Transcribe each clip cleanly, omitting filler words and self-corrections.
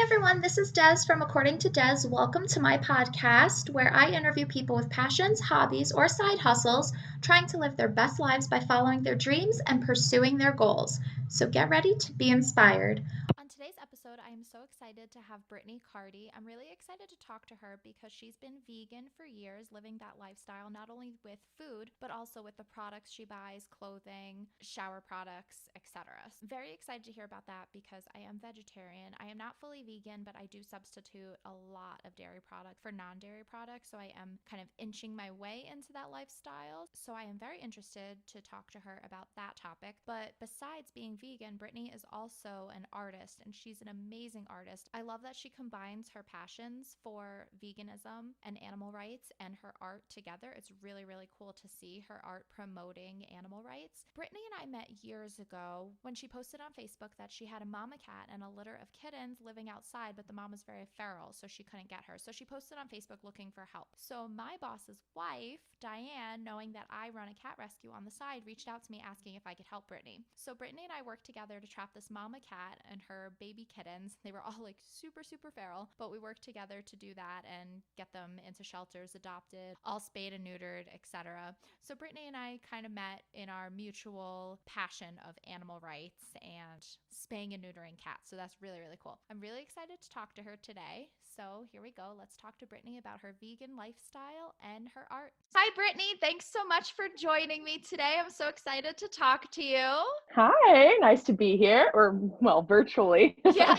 everyone, this is Des from According to Des. Welcome to my podcast where I interview people with passions, hobbies, or side hustles trying to live their best lives by following their dreams and pursuing their goals. So get ready to be inspired. On today's episode, I am so excited to have Brittany Cartie. I'm really excited to talk to her because she's been vegan for years, living that lifestyle, not only with food, but also with the products she buys, clothing, shower products, etc. Very excited to hear about that because I am vegetarian. I am not fully vegan, but I do substitute a lot of dairy products for non-dairy products. So I am kind of inching my way into that lifestyle. So I am very interested to talk to her about that topic. But besides being vegan, Brittany is also an artist and she's an amazing artist. I love that she combines her passions for veganism and animal rights and her art together. It's really, really cool to see her art promoting animal rights. Brittany and I met years ago when she posted on Facebook that she had a mama cat and a litter of kittens living outside, but the mom was very feral, so she couldn't get her. So she posted on Facebook looking for help. So my boss's wife, Diane, knowing that I run a cat rescue on the side, reached out to me asking if I could help Brittany. So Brittany and I worked together to trap this mama cat and her baby kittens. They were all like super, super feral, but we worked together to do that and get them into shelters, adopted, all spayed and neutered, etc. So Brittany and I kind of met in our mutual passion of animal rights and spaying and neutering cats. So that's really, really cool. I'm really excited to talk to her today. So here we go. Let's talk to Brittany about her vegan lifestyle and her art. Hi, Brittany. Thanks so much for joining me today. I'm so excited to talk to you. Hi, nice to be here, or well, virtually. Yeah,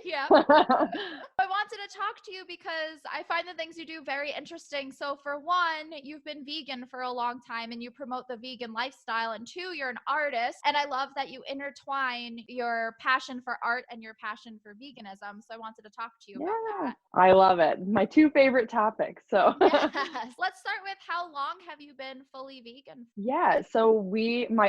yeah. I wanted to talk to you because I find the things you do very interesting. So for one, you've been vegan for a long time and you promote the vegan lifestyle. And two, you're an artist. And I love that you intertwine your passion for art and your passion for veganism. So I wanted to talk to you about that. I love it. My two favorite topics. So Yes. Let's start with how long have you been fully vegan? so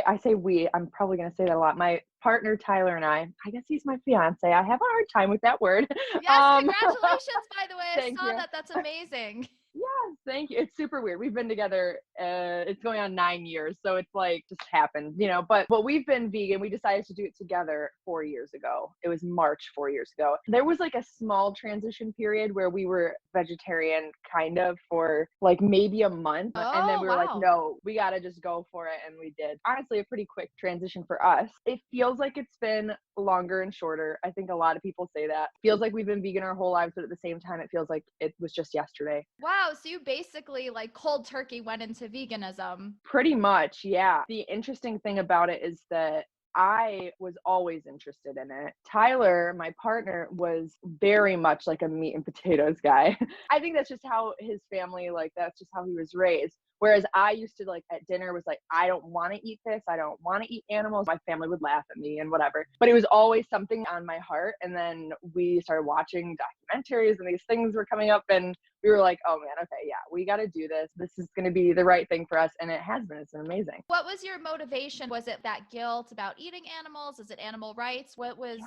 I say we, I'm probably going to say that a lot. My partner, Tyler, and I guess he's my fiance. I have a hard time with that word. Yes, congratulations, by the way. I Thank saw you. that. That's amazing. Yes, thank you. It's super weird. We've been together, it's going on 9 years. So it's like just happened, but we've been vegan. We decided to do it together 4 years ago. It was March 4 years ago. There was like a small transition period where we were vegetarian kind of for like maybe a month. And then we were like, no, we got to just go for it. And we did. Honestly, a pretty quick transition for us. It feels like it's been longer and shorter. I think a lot of people say that. Feels like we've been vegan our whole lives, but at the same time, it feels like it was just yesterday. Wow, so you basically like cold turkey went into veganism. Pretty much, yeah. The interesting thing about it is that I was always interested in it. Tyler, my partner, was very much like a meat and potatoes guy. I think that's just how his family, that's just how he was raised. Whereas I used to at dinner was like, I don't want to eat this. I don't want to eat animals. My family would laugh at me and whatever. But it was always something on my heart. And then we started watching documentaries and these things were coming up and we were like, oh man, okay, yeah, we got to do this. This is going to be the right thing for us. And it has been. It's been amazing. What was your motivation? Was it that guilt about eating animals? Is it animal rights? What was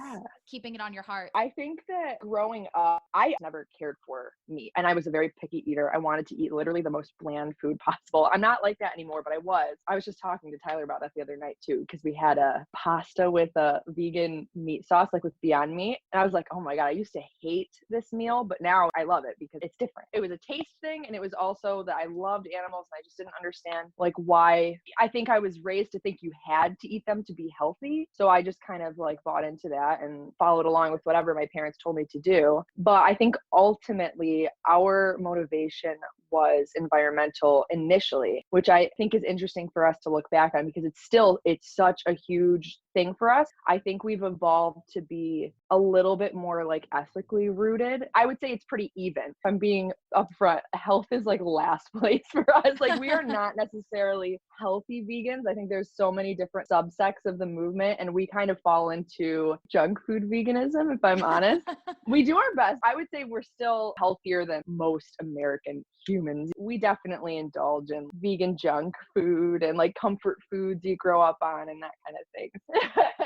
keeping it on your heart? I think that growing up, I never cared for meat and I was a very picky eater. I wanted to eat literally the most bland food possible. I'm not like that anymore, but I was just talking to Tyler about that the other night too, because we had a pasta with a vegan meat sauce, like with Beyond Meat. And I was like, oh my God, I used to hate this meal, but now I love it because it's different. It was a taste thing. And it was also that I loved animals and I just didn't understand why. I think I was raised to think you had to eat them to be healthy. So I just kind of bought into that and followed along with whatever my parents told me to do. But I think ultimately our motivation was environmental initially, which I think is interesting for us to look back on because it's such a huge thing for us. I think we've evolved to be a little bit more ethically rooted. I would say it's pretty even. If I'm being upfront, health is last place for us. We are not necessarily healthy vegans. I think there's so many different subsects of the movement and we kind of fall into junk food veganism, if I'm honest. We do our best. I would say we're still healthier than most American humans. humans, we definitely indulge in vegan junk food and like comfort foods you grow up on and that kind of thing.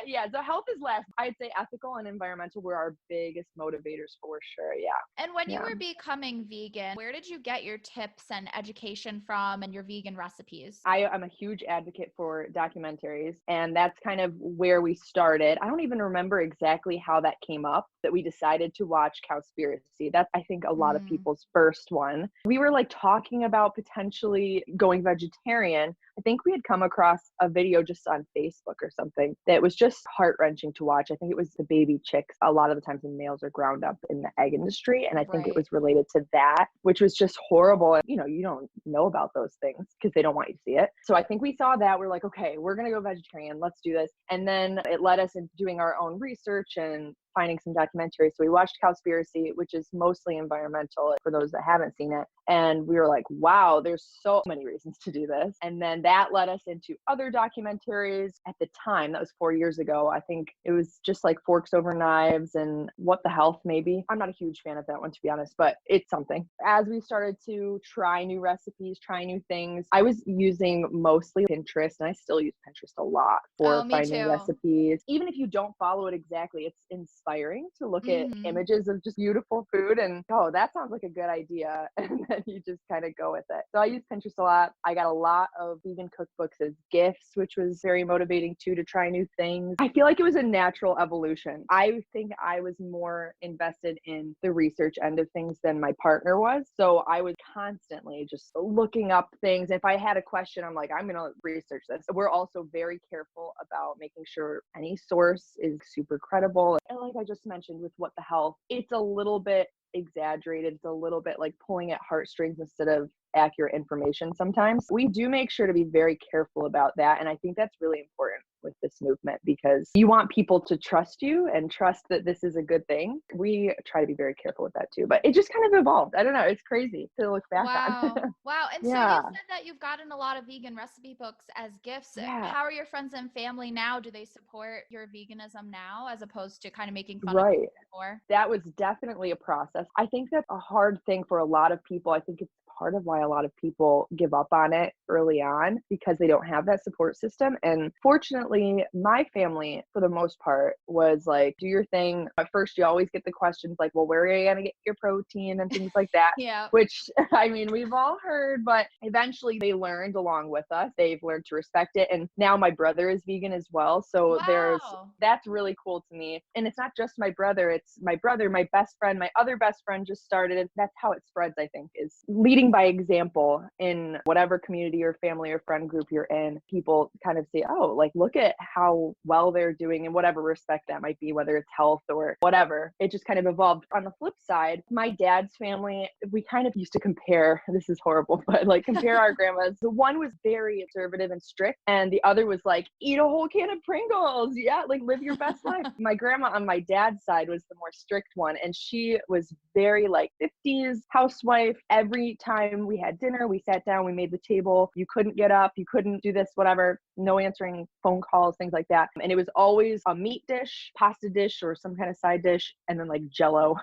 Yeah, so health is last. I'd say ethical and environmental were our biggest motivators for sure. Yeah. And when you Yeah. were becoming vegan, where did you get your tips and education from and your vegan recipes? I'm a huge advocate for documentaries, and that's kind of where we started. I don't even remember exactly how that came up that we decided to watch Cowspiracy. That's, I think, a lot of Mm, people's first one. We were like talking about potentially going vegetarian. I think we had come across a video just on Facebook or something that was just heart-wrenching to watch. I think it was the baby chicks. A lot of the times the males are ground up in the egg industry, and I think it right. was related to that, which was just horrible. And you don't know about those things because they don't want you to see it. So I think we saw that. We're like, okay, we're going to go vegetarian. Let's do this. And then it led us into doing our own research and finding some documentaries. So we watched Cowspiracy, which is mostly environmental for those that haven't seen it. And we were like, wow, there's so many reasons to do this. And then that led us into other documentaries at the time. That was 4 years ago. I think it was just like Forks Over Knives and What the Health, maybe. I'm not a huge fan of that one, to be honest, but it's something. As we started to try new recipes, try new things, I was using mostly Pinterest, and I still use Pinterest a lot Oh, for me finding too. recipes. Even if you don't follow it exactly, it's inspiring to look at Hmm. images of just beautiful food and, oh, that sounds like a good idea. And then you just kind of go with it. So I use Pinterest a lot. I got a lot of vegan cookbooks as gifts, which was very motivating too, to try new things. I feel like it was a natural evolution. I think I was more invested in the research end of things than my partner was. So I was constantly just looking up things. If I had a question, I'm like, I'm going to research this. We're also very careful about making sure any source is super credible. And like I just mentioned with What the Health, it's a little bit exaggerated. It's a little bit like pulling at heartstrings instead of accurate information sometimes. We do make sure to be very careful about that. And I think that's really important with this movement because you want people to trust you and trust that this is a good thing. We try to be very careful with that too. But it just kind of evolved. I don't know. It's crazy to look back on. Wow. Wow. And so you Yeah. said that you've gotten a lot of vegan recipe books as gifts. Yeah. How are your friends and family now? Do they support your veganism now as opposed to kind of making fun of Right. you before? That was definitely a process. I think that's a hard thing for a lot of people. I think it's part of why a lot of people give up on it early on because they don't have that support system. And fortunately, my family, for the most part, was like, do your thing. At first, you always get the questions like, well, where are you going to get your protein and things like that? Yeah. Which, I mean, we've all heard, but eventually they learned along with us. They've learned to respect it. And now my brother is vegan as well. So Wow. that's really cool to me. And it's not just my brother, it's my brother, my best friend, my other best friend just started it. That's how it spreads, I think, is leading by example in whatever community or family or friend group you're in. People kind of say, oh, like, look at how well they're doing in whatever respect that might be, whether it's health or whatever. It just kind of evolved. On the flip side, my dad's family, we kind of used to compare, this is horrible, but like compare our grandmas. The one was very conservative and strict, and the other was like, eat a whole can of Pringles. Yeah, like live your best life. My grandma on my dad's side was the more strict one, and she was very like 50s housewife. Every time we had dinner, we sat down, we made the table. You couldn't get up, you couldn't do this, whatever. No answering phone calls, things like that. And it was always a meat dish, pasta dish, or some kind of side dish, and then like Jello.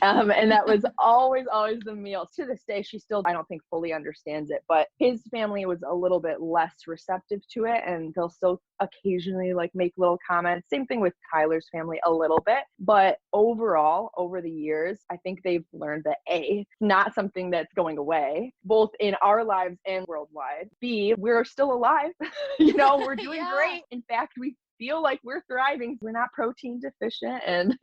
And that was always the meal. To this day, she still, I don't think, fully understands it, but his family was a little bit less receptive to it, and they'll still occasionally like make little comments. Same thing with Tyler's family a little bit, but overall, over the years, I think they've learned that A, it's not something that's going away, both in our lives and worldwide. B, we're still alive. We're doing Yeah. great. In fact, we feel like we're thriving. We're not protein deficient, and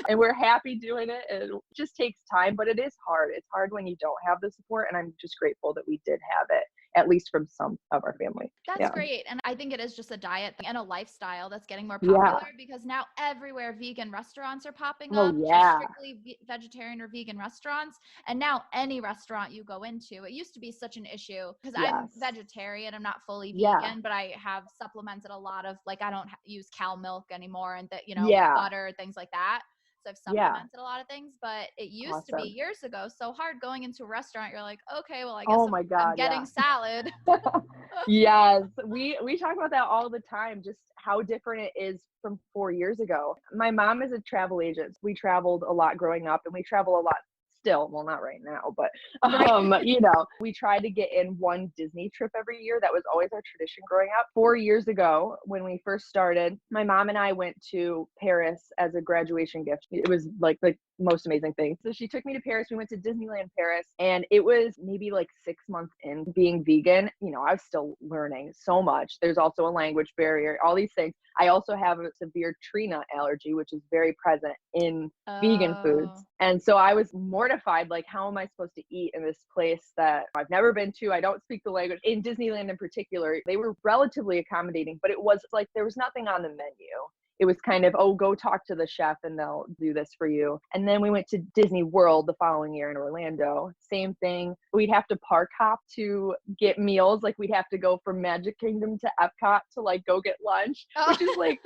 and we're happy doing it. And it just takes time, but it is hard. It's hard when you don't have the support, and I'm just grateful that we did have it, at least from some of our family. That's Yeah. great. And I think it is just a diet and a lifestyle that's getting more Yeah. popular because now everywhere vegan restaurants are popping Oh, up, just yeah. strictly vegetarian or vegan restaurants. And now any restaurant you go into, it used to be such an issue because I'm Yes. vegetarian. I'm not fully Yeah. vegan, but I have supplemented a lot of, like, I don't use cow milk anymore and that, Yeah. butter, things like that. So I've Yeah. supplemented a lot of things, but it used to be Awesome. years ago so hard going into a restaurant. You're like, okay, well, I guess Oh I'm, my I'm God. getting Yeah. salad. Yes, we talk about that all the time, just how different it is from 4 years ago. My mom is a travel agent. We traveled a lot growing up, and we travel a lot still, well, not right now, but, Right. you know, we try to get in one Disney trip every year. That was always our tradition growing up. 4 years ago, when we first started, my mom and I went to Paris as a graduation gift. It was like the most amazing thing. So she took me to Paris. We went to Disneyland Paris, and it was maybe like 6 months in being vegan. You know, I was still learning so much. There's also a language barrier, all these things. I also have a severe tree nut allergy, which is very present in vegan foods. Oh. And so I was mortified, like, how am I supposed to eat in this place that I've never been to? I don't speak the language. In Disneyland in particular, they were relatively accommodating, but it was like there was nothing on the menu. It was kind of, oh, go talk to the chef and they'll do this for you. And then we went to Disney World the following year in Orlando. Same thing. We'd have to park hop to get meals. Like we'd have to go from Magic Kingdom to Epcot to like go get lunch, Oh. which is like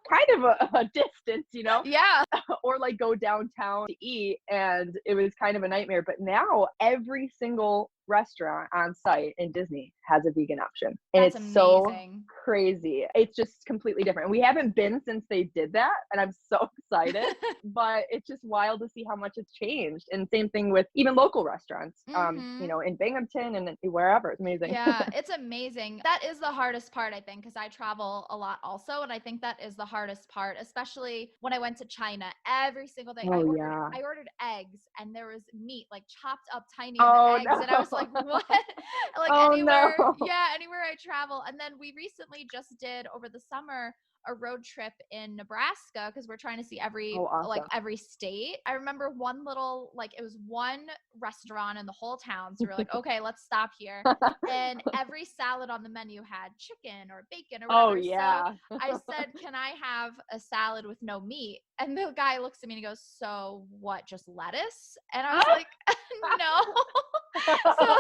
kind of a distance, you know? Yeah. Or like go downtown to eat. And it was kind of a nightmare. But now every single restaurant on site in Disney has a vegan option. And That's it's so amazing. crazy. It's just completely different. And we haven't been since they did that. And I'm so excited. But it's just wild to see how much it's changed. And same thing with even local restaurants, you know, in Binghamton and wherever. It's amazing. Yeah, it's amazing. That is the hardest part, I think, because I travel a lot also. And I think that is the hardest part, especially when I went to China. Every single day Oh, yeah. I ordered eggs and there was meat like chopped up tiny in the Oh, eggs. And I was like, no. what? Like Oh, anywhere, no. yeah, anywhere I travel. And then we recently just did over the summer a road trip in Nebraska because we're trying to see Oh, awesome. every state. I remember one little it was one restaurant in the whole town. So we're like, okay, let's stop here. And every salad on the menu had chicken or bacon or Oh, whatever. So yeah. I said, can I have a salad with no meat? And the guy looks at me and he goes, so what, just lettuce? And I was like, no. So,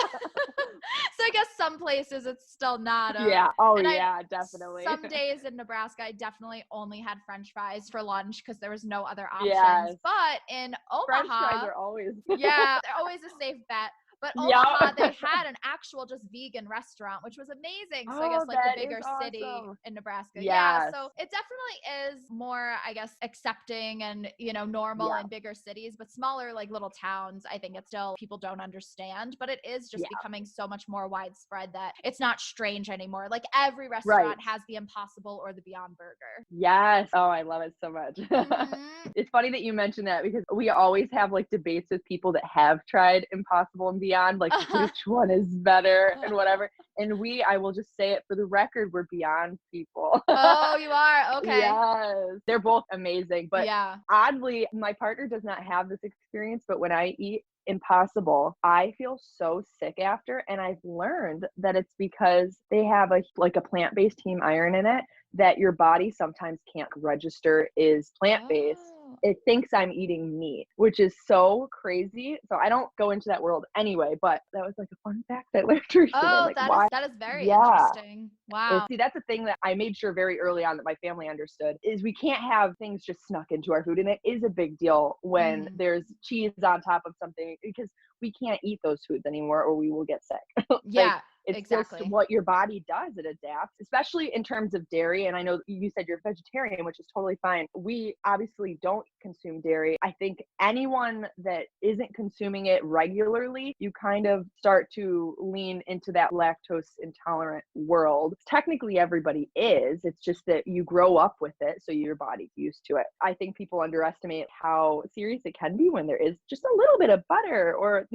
so I guess some places it's still not. Yeah. Oh, and I, yeah, definitely. some days in Nebraska, I definitely only had French fries for lunch because there was no other options. Yes. But in French fries Omaha, are always. yeah, they're always a safe bet. But Yeah. Omaha, they had an actual just vegan restaurant, which was amazing. So I guess Oh, like the that is bigger city awesome. in Nebraska. Yeah. Yes. So it definitely is more, I guess, accepting and, normal Yeah. in bigger cities, but smaller, like little towns, I think it's still people don't understand, but it is just Yeah. becoming so much more widespread that it's not strange anymore. Like every restaurant Right. has the Impossible or the Beyond Burger. Yes. Oh, I love it so much. Mhm. It's funny that you mentioned that because we always have like debates with people that have tried Impossible and Beyond, like which one is better and whatever. And I will just say it for the record, we're Beyond people. Oh, you are? Okay. Yes. They're both amazing. But Yeah. oddly, my partner does not have this experience, but when I eat Impossible, I feel so sick after. And I've learned that it's because they have a plant-based heme iron in it that your body sometimes can't register is plant-based. Oh. It thinks I'm eating meat, which is so crazy. So I don't go into that world anyway, but that was like a fun fact I learned recently. Oh, Like, that why? is very Yeah. interesting. Wow. See, that's the thing that I made sure very early on that my family understood is we can't have things just snuck into our food. And it is a big deal when there's cheese on top of something because we can't eat those foods anymore or we will get sick. Yeah, It's exactly. just what your body does. It adapts, especially in terms of dairy. And I know you said you're vegetarian, which is totally fine. We obviously don't consume dairy. I think anyone that isn't consuming it regularly, you kind of start to lean into that lactose intolerant world. Technically, everybody is. It's just that you grow up with it, so your body's used to it. I think people underestimate how serious it can be when there is just a little bit of butter or,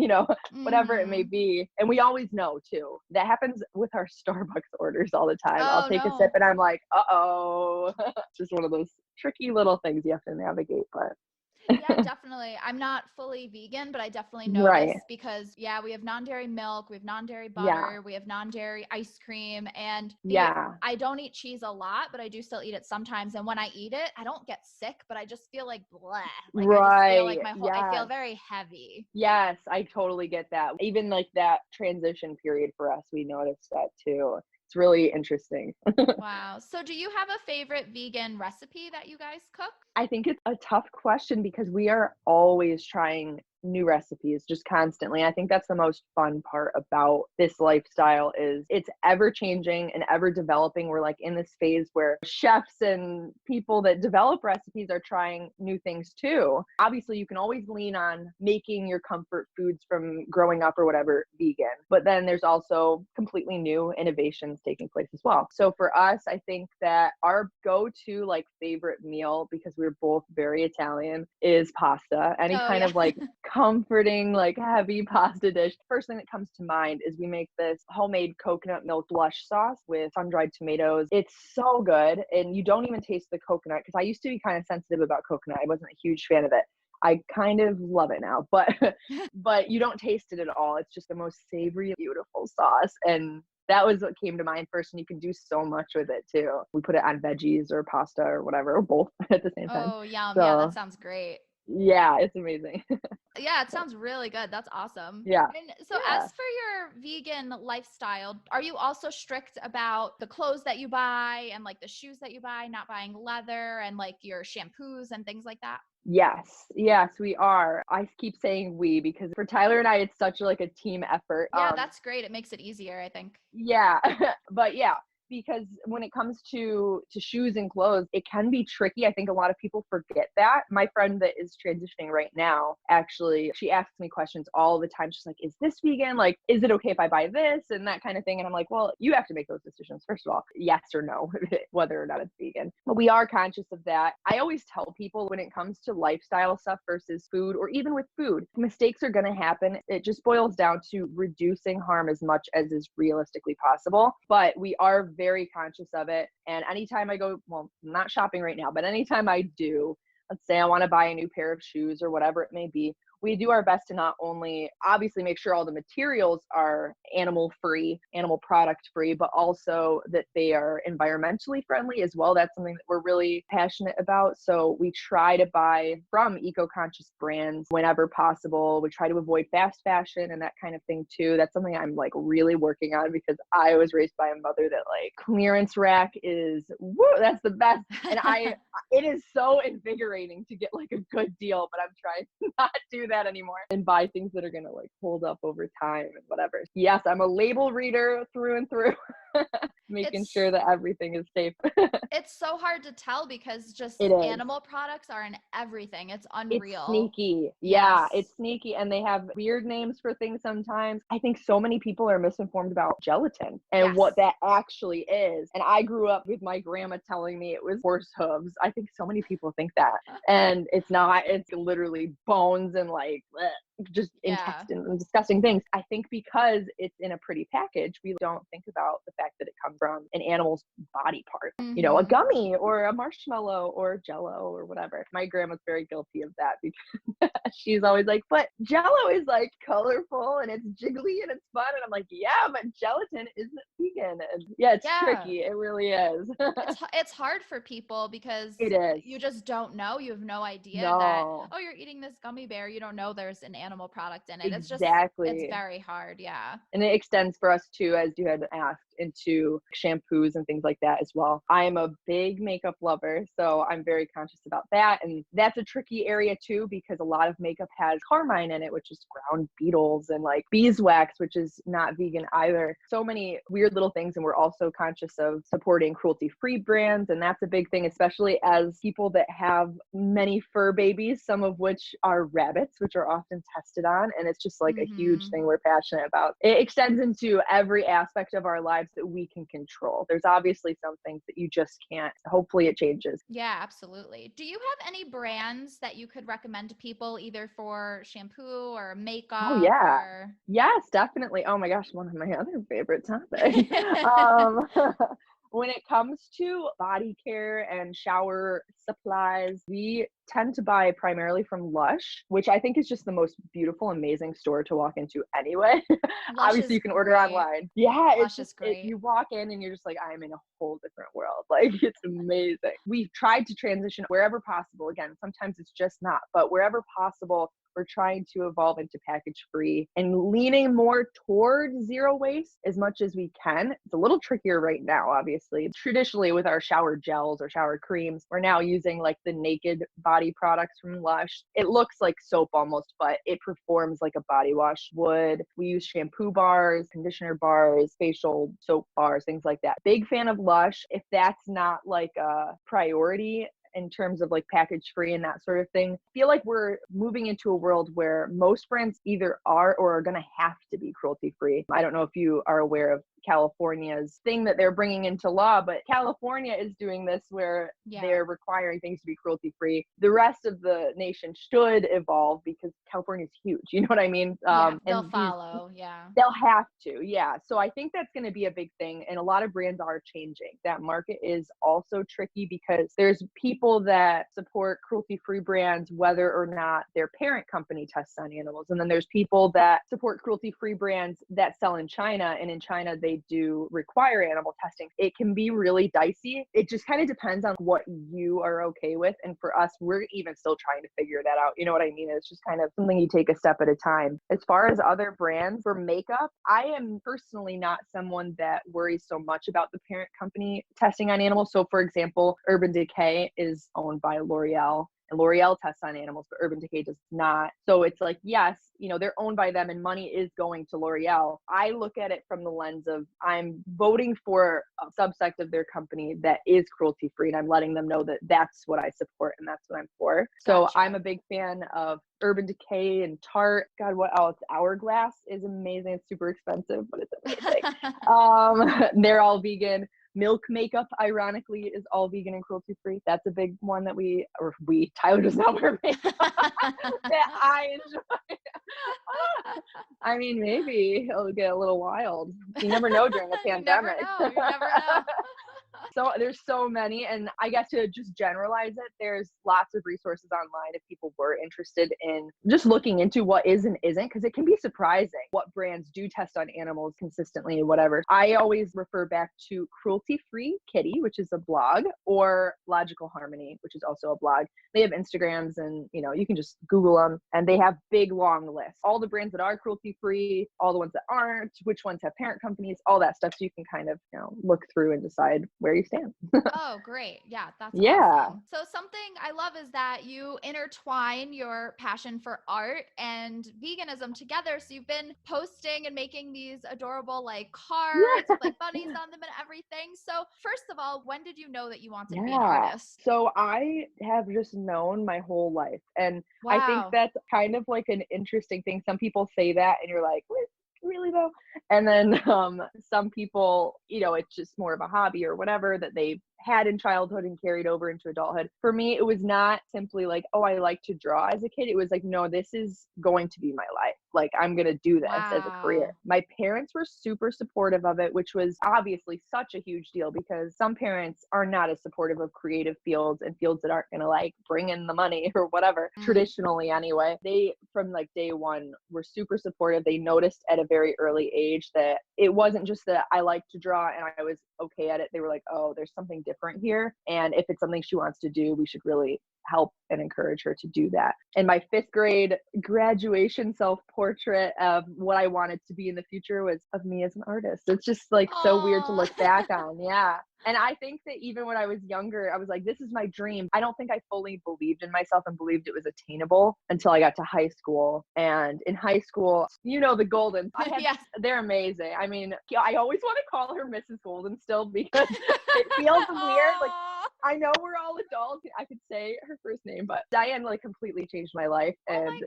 whatever it may be. And we always know too. That happens with our Starbucks orders all the time. I'll take a sip and I'm like, uh-oh. It's just one of those tricky little things you have to navigate, but Yeah, definitely. I'm not fully vegan, but I definitely notice right. because we have non-dairy milk, we have non-dairy Yeah. butter, we have non-dairy ice cream, and Yeah. I don't eat cheese a lot, but I do still eat it sometimes. And when I eat it, I don't get sick, but I just feel like bleh. Like I just feel like Right. I feel Yes. very heavy. Yes, I totally get that. Even like that transition period for us, we noticed that too. It's really interesting. Wow. So do you have a favorite vegan recipe that you guys cook? I think it's a tough question because we are always trying new recipes just constantly. I think that's the most fun part about this lifestyle is it's ever changing and ever developing. We're like in this phase where chefs and people that develop recipes are trying new things too. Obviously, you can always lean on making your comfort foods from growing up or whatever vegan, but then there's also completely new innovations taking place as well. So for us, I think that our go-to like favorite meal, because we're both very Italian, is pasta. Any Oh, kind yeah. of like comforting, like heavy pasta dish. First thing that comes to mind is we make this homemade coconut milk Lush sauce with sun-dried tomatoes. It's so good. And you don't even taste the coconut, because I used to be kind of sensitive about coconut. I wasn't a huge fan of it. I kind of love it now, but but you don't taste it at all. It's just the most savory, beautiful sauce. And that was what came to mind first. And you can do so much with it too. We put it on veggies or pasta or whatever, or both at the same time. Oh, yum. Yeah, that So sounds great. yeah, it's amazing. Yeah, it sounds really good. That's awesome. Yeah. And so, as Yeah. for your vegan lifestyle, are you also strict about the clothes that you buy and like the shoes that you buy, not buying leather and like your shampoos and things like that? Yes. Yes, we are. I keep saying we because for Tyler and I, it's such like a team effort. Yeah, that's great. It makes it easier, I think. Yeah, but yeah, because when it comes to shoes and clothes, it can be tricky. I think a lot of people forget that. My friend that is transitioning right now, actually, she asks me questions all the time. She's like, "Is this vegan? Like, is it okay if I buy this?" and that kind of thing. And I'm like, "Well, you have to make those decisions first of all, yes or no, whether or not it's vegan." But we are conscious of that. I always tell people when it comes to lifestyle stuff versus food, or even with food, mistakes are going to happen. It just boils down to reducing harm as much as is realistically possible. But we are very conscious of it. And anytime I go, well, I'm not shopping right now, but anytime I do, let's say I want to buy a new pair of shoes or whatever it may be, we do our best to not only obviously make sure all the materials are animal free, animal product free, but also that they are environmentally friendly as well. That's something that we're really passionate about. So we try to buy from eco-conscious brands whenever possible. We try to avoid fast fashion and that kind of thing too. That's something I'm like really working on because I was raised by a mother that like clearance rack is, woo, that's the best. And it is so invigorating to get like a good deal, but I'm trying to not do that anymore and buy things that are going to like hold up over time and whatever. Yes, I'm a label reader through and through, making sure that everything is safe. It's so hard to tell because just It is. animal products are in everything. It's It's unreal. sneaky. Yeah, Yes. it's sneaky. And they have weird names for things sometimes. I think so many people are misinformed about gelatin and what Yes. that actually is. And I grew up with my grandma telling me it was horse hooves. I think so many people think that. And it's not, it's literally bones and like bleh, just Yeah. intestines and disgusting things. I think because it's in a pretty package, we don't think about the fact that it comes from an animal's body part, you know, a Hmm. gummy or a marshmallow or jello or whatever. My grandma's very guilty of that because she's always like, but jello is like colorful and it's jiggly and it's fun. And I'm like, yeah, but gelatin isn't vegan. And yeah, it's Yeah. tricky. It really is. It's hard for people because It is. you just don't know. You have no idea that, No, oh, you're eating this gummy bear. You don't know there's an animal product in it. It's exactly. very hard. Yeah. And it extends for us too, as you had asked, into shampoos and things like that as well. I am a big makeup lover, so I'm very conscious about that. And that's a tricky area too, because a lot of makeup has carmine in it, which is ground beetles, and like beeswax, which is not vegan either. So many weird little things. And we're also conscious of supporting cruelty-free brands. And that's a big thing, especially as people that have many fur babies, some of which are rabbits, which are often tested on. And it's just like a huge Hmm. thing we're passionate about. It extends into every aspect of our lives that we can control. There's obviously some things that you just can't. Hopefully it changes. Yeah, absolutely. Do you have any brands that you could recommend to people either for shampoo or Oh makeup yeah. or Yes, definitely. Oh my gosh, one of my other favorite topics. Um, when it comes to body care and shower supplies, we tend to buy primarily from Lush, which I think is just the most beautiful, amazing store to walk into anyway. Lush Obviously, is you can order great. online. Yeah, it's Lush just is it. great. You walk in and you're just like, I'm in a whole different world. Like it's amazing. We've tried to transition wherever possible. Again, sometimes it's just not, but wherever possible, we're trying to evolve into package free and leaning more toward zero waste as much as we can. It's a little trickier right now, obviously. Traditionally with our shower gels or shower creams, we're now using like the naked body products from Lush. It looks like soap almost, but it performs like a body wash would. We use shampoo bars, conditioner bars, facial soap bars, things like that. Big fan of Lush. If that's not like a priority in terms of like package free and that sort of thing, I feel like we're moving into a world where most brands either are or are going to have to be cruelty free. I don't know if you are aware of California's thing that they're bringing into law, but California is doing this where they're requiring things to be cruelty free. The rest of the nation should evolve because California is huge. You know what I mean? They'll follow. They'll have to. Yeah. So I think that's going to be a big thing. And a lot of brands are changing. That market is also tricky because there's people that support cruelty free brands, whether or not their parent company tests on animals. And then there's people that support cruelty free brands that sell in China. And in China, they do require animal testing. It can be really dicey. It just kind of depends on what you are okay with. And for us, we're even still trying to figure that out. You know what I mean? It's just kind of something you take a step at a time. As far as other brands for makeup, I am personally not someone that worries so much about the parent company testing on animals. So for example, Urban Decay is owned by L'Oreal. And L'Oreal tests on animals, but Urban Decay does not. So it's like, yes, they're owned by them and money is going to L'Oreal. I look at it from the lens of I'm voting for a subsect of their company that is cruelty free, and I'm letting them know that that's what I support and that's what I'm for. So I'm a big fan of Urban Decay and Tarte. God, what else? Hourglass is amazing. It's super expensive, but it's amazing. They're all vegan. Milk makeup, ironically, is all vegan and cruelty free. That's a big one that Tyler does not wear makeup that I enjoy. I mean, maybe it'll get a little wild. You never know during a pandemic. You never know. So there's so many, and I guess to just generalize it, there's lots of resources online if people were interested in just looking into what is and isn't, because it can be surprising what brands do test on animals consistently and whatever. I always refer back to Cruelty Free Kitty, which is a blog, or Logical Harmony, which is also a blog. They have Instagrams, and you can just Google them, and they have big long lists. All the brands that are cruelty free, all the ones that aren't, which ones have parent companies, all that stuff. So you can kind of look through and decide where you stand. Oh, great. Yeah, that's awesome. So something I love is that you intertwine your passion for art and veganism together. So you've been posting and making these adorable like cards with like bunnies on them and everything. So first of all, when did you know that you wanted to be an artist? So I have just known my whole life. And I think that's kind of like an interesting thing. Some people say that and you're like, what? Really though? And then some people, it's just more of a hobby or whatever that they had in childhood and carried over into adulthood. For me, it was not simply like, oh, I like to draw as a kid. It was like, no, this is going to be my life. Like, I'm going to do this as a career. My parents were super supportive of it, which was obviously such a huge deal because some parents are not as supportive of creative fields and fields that aren't going to like bring in the money or whatever, traditionally anyway. They, from like day one, were super supportive. They noticed at a very early age that it wasn't just that I like to draw and I was okay at it. They were like, oh, there's something different here. And if it's something she wants to do, we should really help and encourage her to do that. And my 5th grade graduation self-portrait of what I wanted to be in the future was of me as an artist. It's just like so weird to look back on. Yeah. And I think that even when I was younger, I was like, this is my dream. I don't think I fully believed in myself and believed it was attainable until I got to high school. And in high school, the Goldens, they're amazing. I mean, I always want to call her Mrs. Golden still because it feels weird. Like, I know we're all adults. I could say her first name, but Diane like completely changed my life. And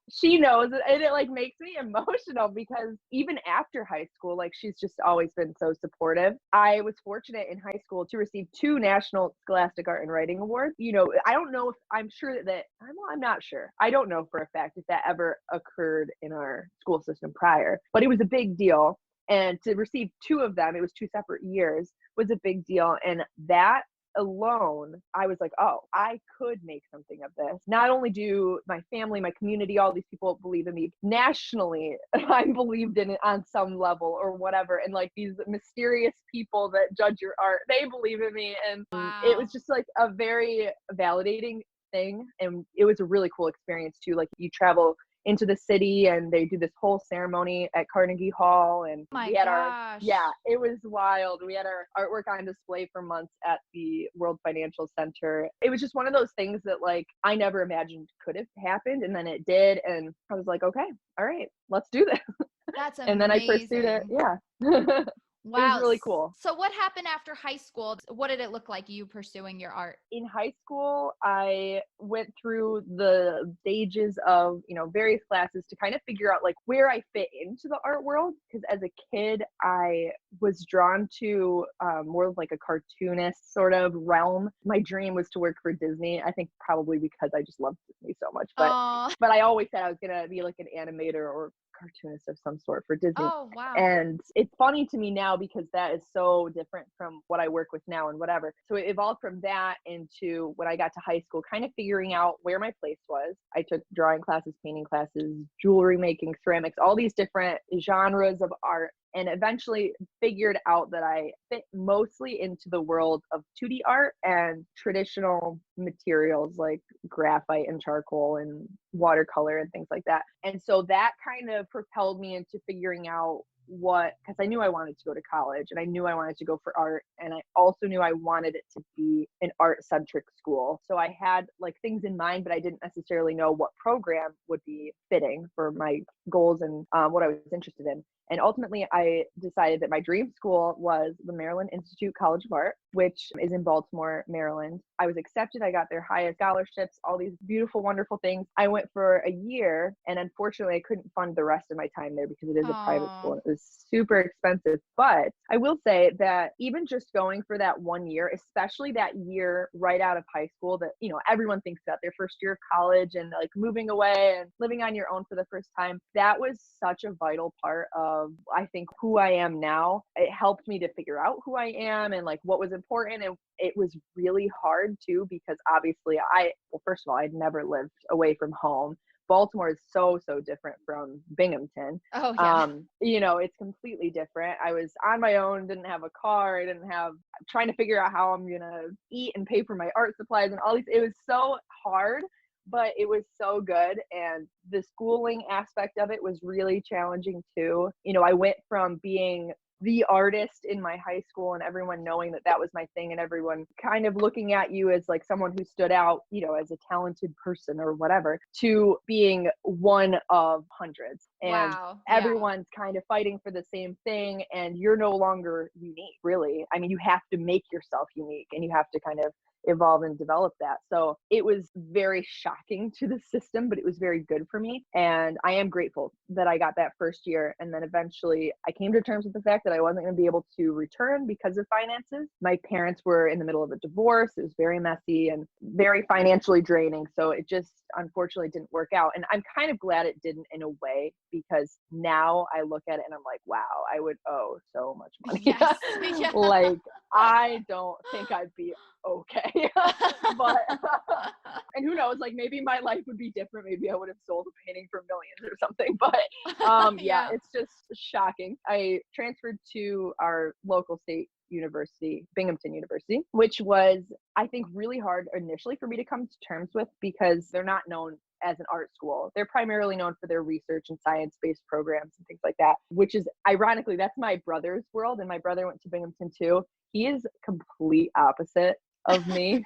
she knows it, and it like makes me emotional because even after high school, like she's just always been so supportive. I was fortunate in high school to receive 2 National Scholastic Art and Writing Awards. I don't know if I'm sure I'm not sure. I don't know for a fact if that ever occurred in our school system prior, but it was a big deal. And to receive 2 of them, it was 2 separate years, was a big deal. And that alone, I was like, oh, I could make something of this. Not only do my family, my community, all these people believe in me, nationally, I'm believed in it on some level or whatever. And like these mysterious people that judge your art, they believe in me. And it was just like a very validating thing. And it was a really cool experience too. Like you travel into the city and they do this whole ceremony at Carnegie Hall. And My we had gosh. it was wild. We had our artwork on display for months at the World Financial Center. It was just one of those things that like I never imagined could have happened. And then it did. And I was like, okay, all right, let's do this. That's And then I pursued it. amazing. Yeah. It was Wow. really cool. So what happened after high school? What did it look like you pursuing your art? In high school, I went through the stages of, various classes to kind of figure out like where I fit into the art world. Because as a kid, I was drawn to more of like a cartoonist sort of realm. My dream was to work for Disney. I think probably because I just loved Disney so much. But I always said I was gonna be like an animator or cartoonist of some sort for Disney. Oh, wow. And it's funny to me now because that is so different from what I work with now and whatever. So it evolved from that into when I got to high school, kind of figuring out where my place was. I took drawing classes, painting classes, jewelry making, ceramics, all these different genres of art, and eventually figured out that I fit mostly into the world of 2D art and traditional materials like graphite and charcoal and watercolor and things like that. And so that kind of propelled me into figuring out because I knew I wanted to go to college and I knew I wanted to go for art, and I also knew I wanted it to be an art centric school. So I had like things in mind, but I didn't necessarily know what program would be fitting for my goals and what I was interested in. And ultimately, I decided that my dream school was the Maryland Institute College of Art, which is in Baltimore, Maryland. I was accepted. I got their highest scholarships, all these beautiful, wonderful things. I went for a year, and unfortunately, I couldn't fund the rest of my time there because it is a private school. And it was super expensive. But I will say that even just going for that 1 year, especially that year right out of high school, that, everyone thinks about their first year of college and like moving away and living on your own for the first time, that was such a vital part of, I think, who I am now. It helped me to figure out who I am and like what was important. And it was really hard too, because obviously first of all, I'd never lived away from home. Baltimore is so different from Binghamton. Oh, yeah. It's completely different. I was on my own, didn't have a car, trying to figure out how I'm gonna eat and pay for my art supplies and all these. It was so hard, but it was so good. And the schooling aspect of it was really challenging too. I went from being the artist in my high school and everyone knowing that that was my thing and everyone kind of looking at you as like someone who stood out, as a talented person or whatever, to being one of hundreds. And Wow. everyone's kind of fighting for the same thing, and you're no longer unique, really. I mean, you have to make yourself unique and you have to kind of evolve and develop that. So it was very shocking to the system, but it was very good for me. And I am grateful that I got that first year. And then eventually I came to terms with the fact that I wasn't going to be able to return because of finances. My parents were in the middle of a divorce. It was very messy and very financially draining. So it just unfortunately didn't work out. And I'm kind of glad it didn't in a way, because now I look at it and I'm like, wow, I would owe so much money. Yes. Yeah. Like, I don't think I'd be okay. But and who knows, like maybe my life would be different. Maybe I would have sold a painting for millions or something. But yeah, it's just shocking. I transferred to our local state university, Binghamton University, which was, I think, really hard initially for me to come to terms with, because they're not known as an art school. They're primarily known for their research and science-based programs and things like that, which is ironically, that's my brother's world. And my brother went to Binghamton too. He is complete opposite of me.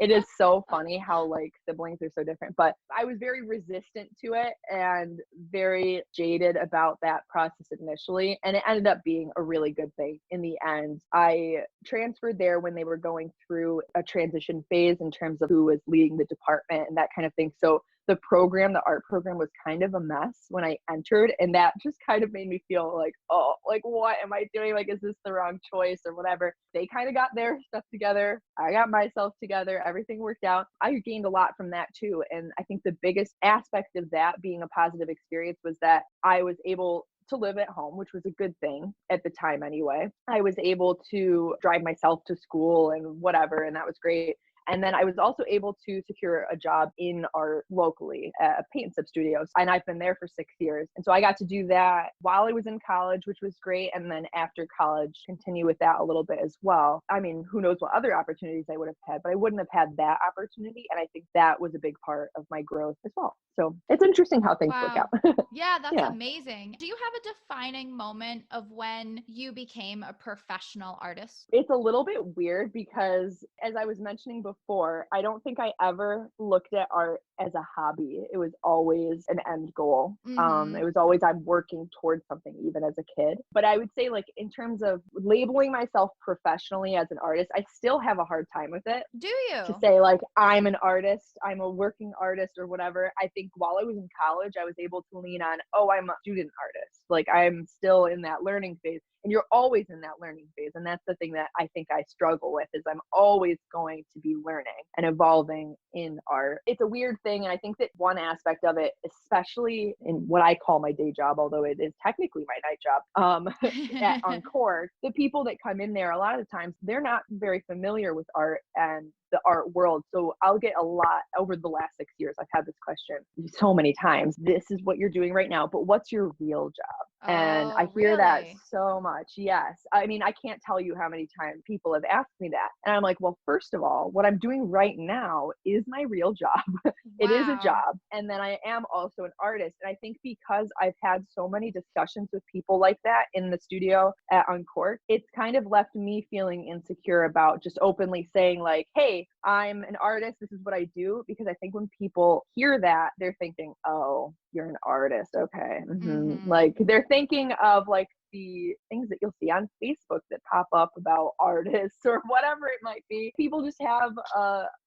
It is so funny how like siblings are so different, but I was very resistant to it and very jaded about that process initially. And it ended up being a really good thing in the end. I transferred there when they were going through a transition phase in terms of who was leading the department and that kind of thing. So the art program was kind of a mess when I entered. And that just kind of made me feel like, oh, like, what am I doing? Like, is this the wrong choice or whatever? They kind of got their stuff together. I got myself together. Everything worked out. I gained a lot from that too. And I think the biggest aspect of that being a positive experience was that I was able to live at home, which was a good thing at the time anyway. I was able to drive myself to school and whatever, and that was great. And then I was also able to secure a job in art locally at a paint and sip studio. And I've been there for 6 years. And so I got to do that while I was in college, which was great. And then after college, continue with that a little bit as well. I mean, who knows what other opportunities I would have had, but I wouldn't have had that opportunity. And I think that was a big part of my growth as well. So it's interesting how things work Wow. out. Yeah, that's Yeah. amazing. Do you have a defining moment of when you became a professional artist? It's a little bit weird because, as I was mentioning before, I don't think I ever looked at art as a hobby. It was always an end goal. It was always I'm working towards something, even as a kid. But I would say, like, in terms of labeling myself professionally as an artist, I still have a hard time with it. Do To you? say, like, I'm an artist, I'm a working artist or whatever. I think while I was in college, I was able to lean on, oh, I'm a student artist. Like, I'm still in that learning phase. And you're always in that learning phase. And that's the thing that I think I struggle with, is I'm always going to be learning and evolving in art. It's a weird thing. And I think that one aspect of it, especially in what I call my day job, although it is technically my night job, at Encore, the people that come in there, a lot of the times, they're not very familiar with art and the art world. So I'll get a lot over the last 6 years. I've had this question so many times. This is what you're doing right now, but what's your real job? And I Oh, hear that really? so much. Yes. I mean, I can't tell you how many times people have asked me that. And I'm like, well, first of all, what I'm doing right now is my real job. It is a Wow. job. And then I am also an artist. And I think because I've had so many discussions with people like that in the studio at Uncork, it's kind of left me feeling insecure about just openly saying, like, hey, I'm an artist. This is what I do. Because I think when people hear that, they're thinking, oh, you're an artist. Okay. Like, they're thinking of, like, the things that you'll see on Facebook that pop up about artists or whatever it might be. People just have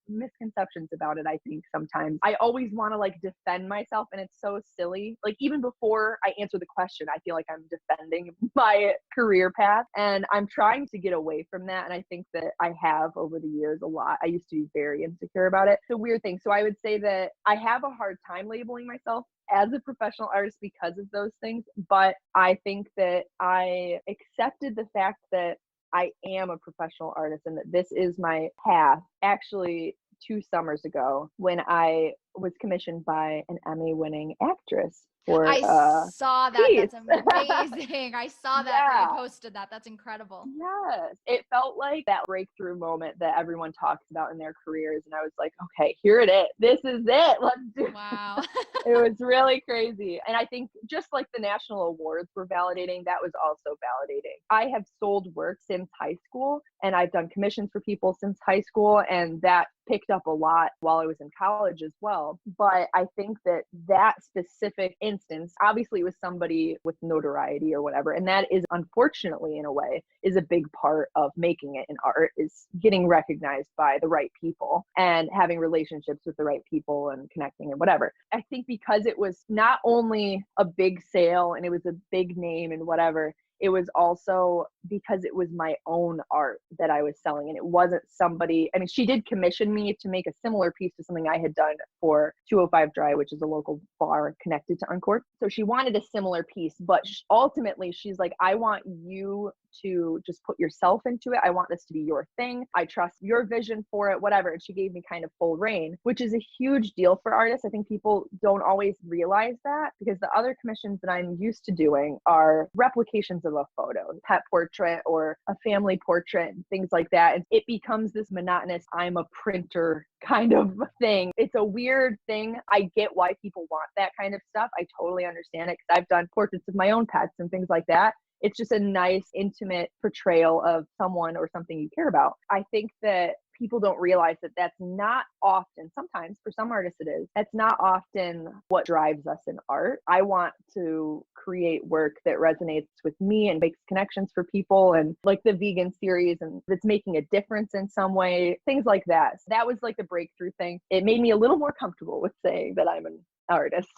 misconceptions about it, I think, sometimes. I always want to, like, defend myself, and it's so silly. Like, even before I answer the question, I feel like I'm defending my career path, and I'm trying to get away from that. And I think that I have over the years a lot. I used to be very insecure about it. It's a weird thing. So I would say that I have a hard time labeling myself as a professional artist because of those things. But I think that I accepted the fact that I am a professional artist and that this is my path. Actually, 2 summers ago, when I was commissioned by an Emmy-winning actress for I a saw that. piece. That's amazing. I saw that where you Yeah. posted that. That's incredible. Yes, it felt like that breakthrough moment that everyone talks about in their careers. And I was like, okay, here it is. This is it. Let's do it. Wow. It was really crazy. And I think just like the national awards were validating, that was also validating. I have sold work since high school, and I've done commissions for people since high school, and that picked up a lot while I was in college as well. But I think that that specific instance, obviously it was somebody with notoriety or whatever, and that is, unfortunately, in a way, is a big part of making it in art, is getting recognized by the right people and having relationships with the right people and connecting and whatever. I think because it was not only a big sale and it was a big name and whatever, it was also because it was my own art that I was selling, and it wasn't somebody. I mean, she did commission me to make a similar piece to something I had done for 205 Dry, which is a local bar connected to Uncork. So she wanted a similar piece, but ultimately she's like, I want you to just put yourself into it. I want this to be your thing. I trust your vision for it, whatever. And she gave me kind of full reign, which is a huge deal for artists. I think people don't always realize that, because the other commissions that I'm used to doing are replications of a photo, pet portrait or a family portrait, and things like that. And it becomes this monotonous, I'm a printer kind of thing. It's a weird thing. I get why people want that kind of stuff. I totally understand it, because I've done portraits of my own pets and things like that. It's just a nice, intimate portrayal of someone or something you care about. I think that people don't realize that that's not often, sometimes for some artists it is, that's not often what drives us in art. I want to create work that resonates with me and makes connections for people, and like the vegan series, and that's making a difference in some way, things like that. So that was like the breakthrough thing. It made me a little more comfortable with saying that I'm an artist.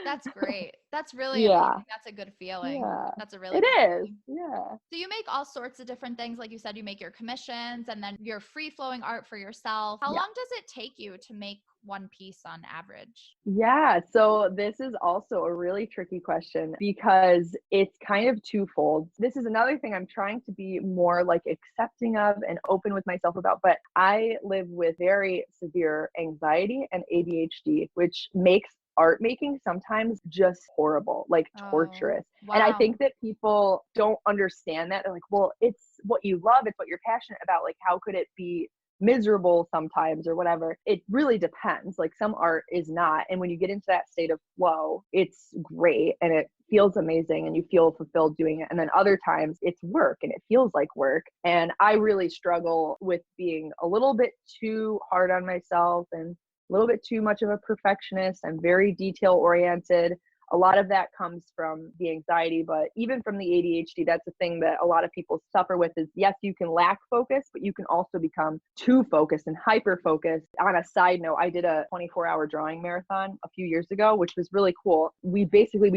That's great. That's really Yeah. amazing. That's a good feeling. Yeah. That's a really It good is. feeling. Yeah. So you make all sorts of different things. Like you said, you make your commissions and then your free flowing art for yourself. How Yeah. long does it take you to make one piece on average? Yeah, so this is also a really tricky question because it's kind of twofold. This is another thing I'm trying to be more like accepting of and open with myself about, but I live with very severe anxiety and ADHD, which makes art making sometimes just horrible, like Oh, torturous. And I wow. think that people don't understand that. They're like, well, it's what you love, it's what you're passionate about. Like, how could it be miserable sometimes or whatever? It really depends. Like, some art is not. And when you get into that state of flow, it's great and it feels amazing and you feel fulfilled doing it. And then other times it's work and it feels like work. And I really struggle with being a little bit too hard on myself and a little bit too much of a perfectionist. I'm very detail oriented. A lot of that comes from the anxiety, but even from the ADHD, that's a thing that a lot of people suffer with is, yes, you can lack focus, but you can also become too focused and hyper focused. On a side note, I did a 24-hour drawing marathon a few years ago, which was really cool. We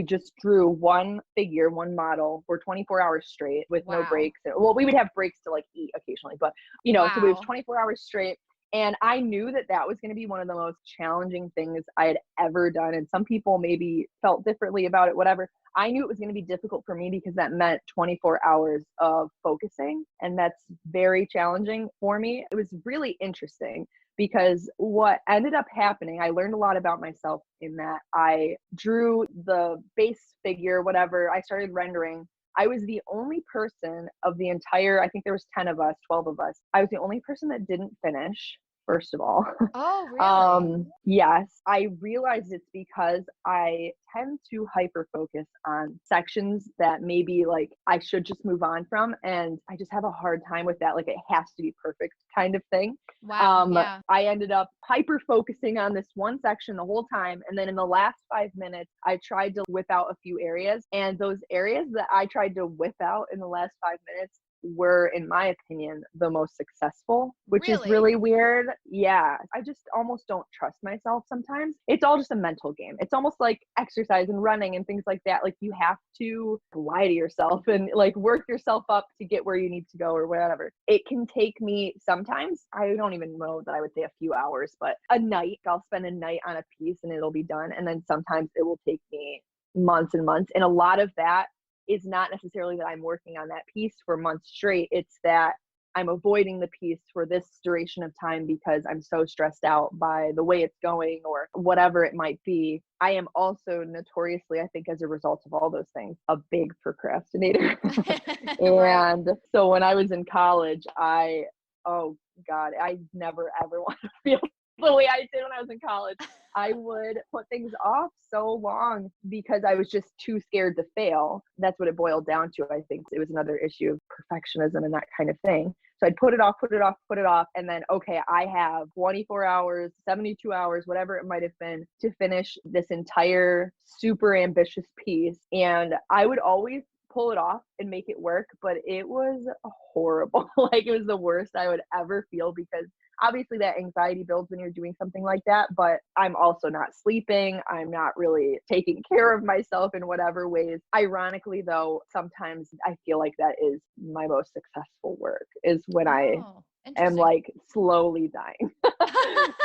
just drew one figure, one model for 24 hours straight with no Wow. breaks. Well, we would have breaks to like eat occasionally, but so we was Wow. 24 hours straight. And I knew that that was going to be one of the most challenging things I had ever done. And some people maybe felt differently about it, whatever. I knew it was going to be difficult for me because that meant 24 hours of focusing. And that's very challenging for me. It was really interesting because what ended up happening, I learned a lot about myself in that I drew the base figure, whatever. I started rendering. I was the only person of the entire, I think there was 10 of us, 12 of us. I was the only person that didn't finish, first of all. Oh, really? Yes, I realized it's because I tend to hyper focus on sections that maybe like I should just move on from. And I just have a hard time with that. Like, it has to be perfect kind of thing. Wow. Yeah. I ended up hyper focusing on this one section the whole time. And then in the last 5 minutes, I tried to whip out a few areas. And those areas that I tried to whip out in the last 5 minutes were, in my opinion, the most successful, which is Really? really weird. Yeah, I just almost don't trust myself sometimes. It's all just a mental game. It's almost like exercise and running and things like that. Like, you have to lie to yourself and like work yourself up to get where you need to go or whatever. It can take me sometimes, I don't even know that I would say a few hours, but a night. I'll spend a night on a piece and it'll be done. And then sometimes it will take me months and months. And a lot of that is not necessarily that I'm working on that piece for months straight. It's that I'm avoiding the piece for this duration of time because I'm so stressed out by the way it's going or whatever it might be. I am also notoriously, I think, as a result of all those things, a big procrastinator. Right. And so when I was in college, oh God, I never ever want to feel the way I did when I was in college. I would put things off so long because I was just too scared to fail. That's what it boiled down to. I think it was another issue of perfectionism and that kind of thing. So I'd put it off, put it off, put it off. And then, okay, I have 24 hours, 72 hours, whatever it might have been to finish this entire super ambitious piece. And I would always pull it off and make it work, but it was horrible. Like, it was the worst I would ever feel because obviously that anxiety builds when you're doing something like that, but I'm also not sleeping. I'm not really taking care of myself in whatever ways. Ironically, though, sometimes I feel like that is my most successful work is when I Oh, am interesting. like slowly dying.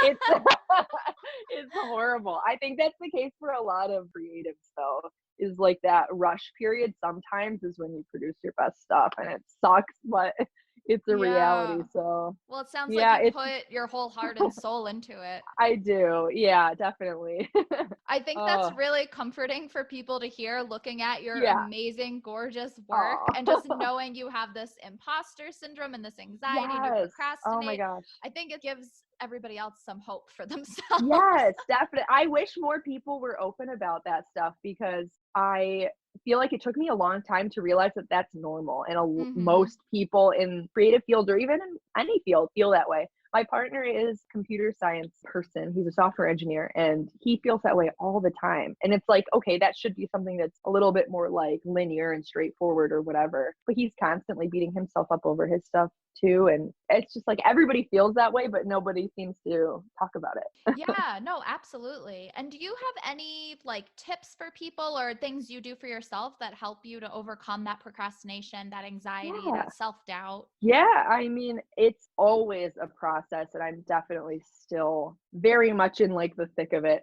It's it's horrible. I think that's the case for a lot of creatives though. Is like that rush period sometimes is when you produce your best stuff and it sucks, but it's a reality. Yeah. So Well, it sounds like yeah, you it's put your whole heart and soul into it. I do. Yeah, definitely. I think that's Oh, really comforting for people to hear looking at your yeah. amazing, gorgeous work Oh. and just knowing you have this imposter syndrome and this anxiety and you Yes. Oh my procrastinate. gosh. I think it gives everybody else some hope for themselves. Yes, definitely. I wish more people were open about that stuff because I feel like it took me a long time to realize that that's normal. And Hmm. most people in creative fields or even in any field feel that way. My partner is a computer science person. He's a software engineer and he feels that way all the time. And it's like, okay, that should be something that's a little bit more like linear and straightforward or whatever. But he's constantly beating himself up over his stuff too. And it's just like everybody feels that way, but nobody seems to talk about it. Yeah, no, absolutely. And do you have any like tips for people or things you do for yourself that help you to overcome that procrastination, that anxiety, Yeah. that self doubt? Yeah, I mean, it's always a process. process, and I'm definitely still very much in like the thick of it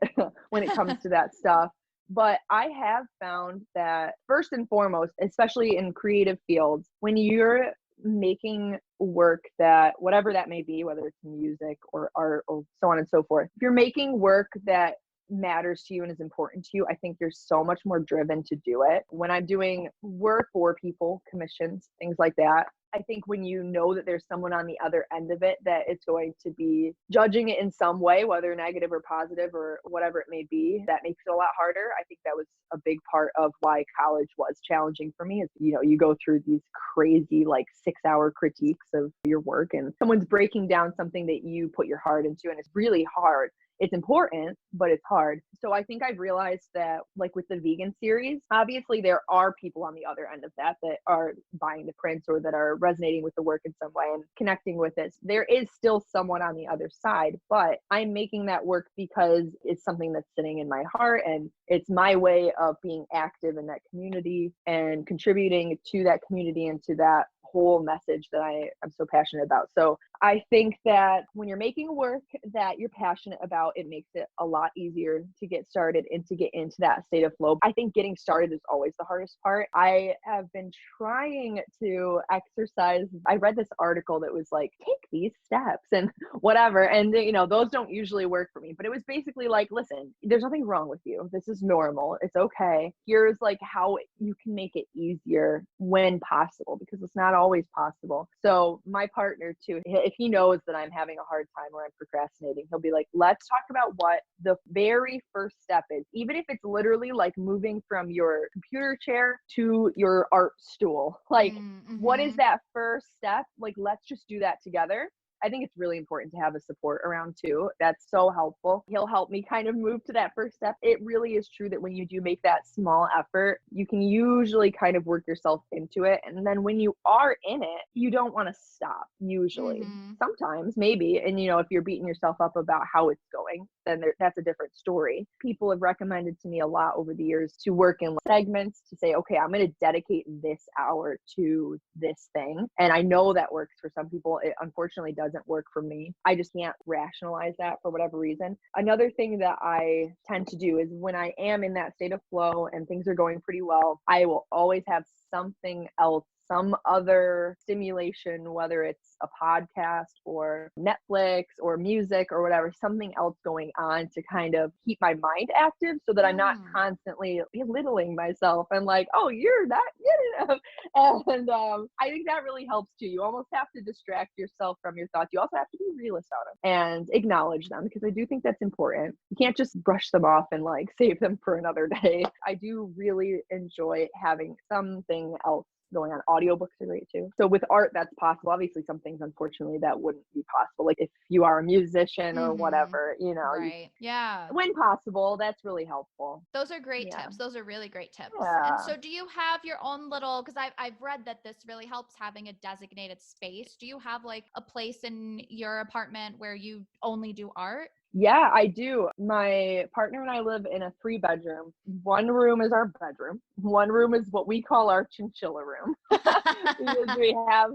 when it comes to that stuff. But I have found that first and foremost, especially in creative fields, when you're making work that whatever that may be, whether it's music or art or so on and so forth, if you're making work that matters to you and is important to you, I think you're so much more driven to do it. When I'm doing work for people, commissions, things like that, I think when you know that there's someone on the other end of it that is going to be judging it in some way, whether negative or positive or whatever it may be, that makes it a lot harder. I think that was a big part of why college was challenging for me is, you go through these crazy like 6-hour critiques of your work and someone's breaking down something that you put your heart into, and it's really hard. It's important, but it's hard. So I think I've realized that like with the vegan series, obviously there are people on the other end of that are buying the prints or that are resonating with the work in some way and connecting with it. There is still someone on the other side, but I'm making that work because it's something that's sitting in my heart and it's my way of being active in that community and contributing to that community and to that whole message that I'm so passionate about. So I think that when you're making work that you're passionate about, it makes it a lot easier to get started and to get into that state of flow. I think getting started is always the hardest part. I have been trying to exercise. I read this article that was like, take these steps and whatever. And those don't usually work for me, but it was basically like, listen, there's nothing wrong with you. This is normal. It's okay. Here's like how you can make it easier when possible, because it's not always possible. So my partner too, if he knows that I'm having a hard time or I'm procrastinating, he'll be like, let's talk about what the very first step is. Even if it's literally like moving from your computer chair to your art stool, like what is that first step? Like, let's just do that together. I think it's really important to have a support around too. That's so helpful. He'll help me kind of move to that first step. It really is true that when you do make that small effort, you can usually kind of work yourself into it. And then when you are in it, you don't want to stop usually. Sometimes maybe. And if you're beating yourself up about how it's going, then that's a different story. People have recommended to me a lot over the years to work in segments to say, okay, I'm going to dedicate this hour to this thing. And I know that works for some people. It unfortunately doesn't work for me. I just can't rationalize that for whatever reason. Another thing that I tend to do is when I am in that state of flow and things are going pretty well, I will always have something else, some other stimulation, whether it's a podcast or Netflix or music or whatever, something else going on to kind of keep my mind active so that I'm not constantly belittling myself and like, oh, you're not good enough. And I think that really helps too. You almost have to distract yourself from your thoughts. You also have to be realist on them and acknowledge them, because I do think that's important. You can't just brush them off and like save them for another day. I do really enjoy having something else going on. Audiobooks are great too. So with art, that's possible. Obviously, some things, unfortunately, that wouldn't be possible. Like if you are a musician or whatever, Right. Yeah. when possible, that's really helpful. Those are great tips. Those are really great tips. Yeah. And so do you have your own little, because I've read that this really helps having a designated space. Do you have like a place in your apartment where you only do art? Yeah, I do. My partner and I live in a 3-bedroom. One room is our bedroom. One room is what we call our chinchilla room. Because we have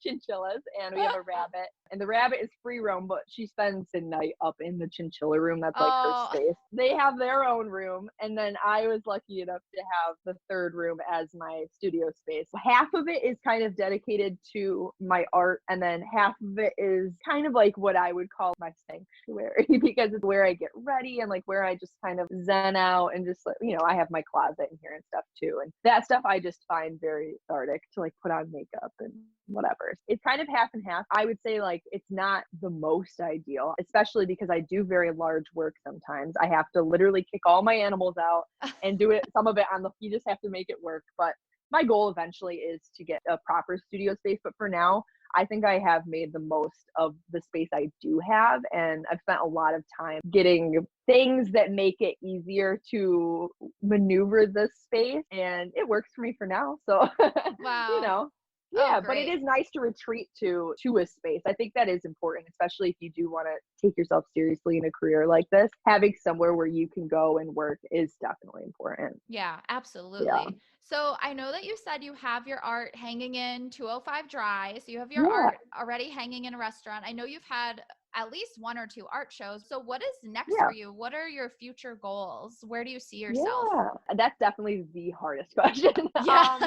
chinchillas and we have a rabbit. And the rabbit is free roam, but she spends the night up in the chinchilla room. That's like her space. They have their own room. And then I was lucky enough to have the 3rd room as my studio space. Half of it is kind of dedicated to my art. And then half of it is kind of like what I would call my sanctuary, because it's where I get ready and like where I just kind of zen out and just like, I have my closet in here and stuff too. And that stuff I just find very cathartic to like put on makeup and whatever. It's kind of half and half. I would say like it's not the most ideal, especially because I do very large work sometimes. I have to literally kick all my animals out and do it, some of it you just have to make it work. But my goal eventually is to get a proper studio space. But for now, I think I have made the most of the space I do have. And I've spent a lot of time getting things that make it easier to maneuver this space. And it works for me for now. So, Wow. Oh, Yeah, but it great. is nice to retreat to a space. I think that is important, especially if you do want to take yourself seriously in a career like this. Having somewhere where you can go and work is definitely important. Yeah, Yeah. absolutely. So I know that you said you have your art hanging in 205 Dry. So you have your Yeah. art already hanging in a restaurant. I know you've had at least one or two art shows. So what is next for Yeah. you? What are your future goals? Where do you see yourself? Yeah. That's definitely the hardest question. Yeah.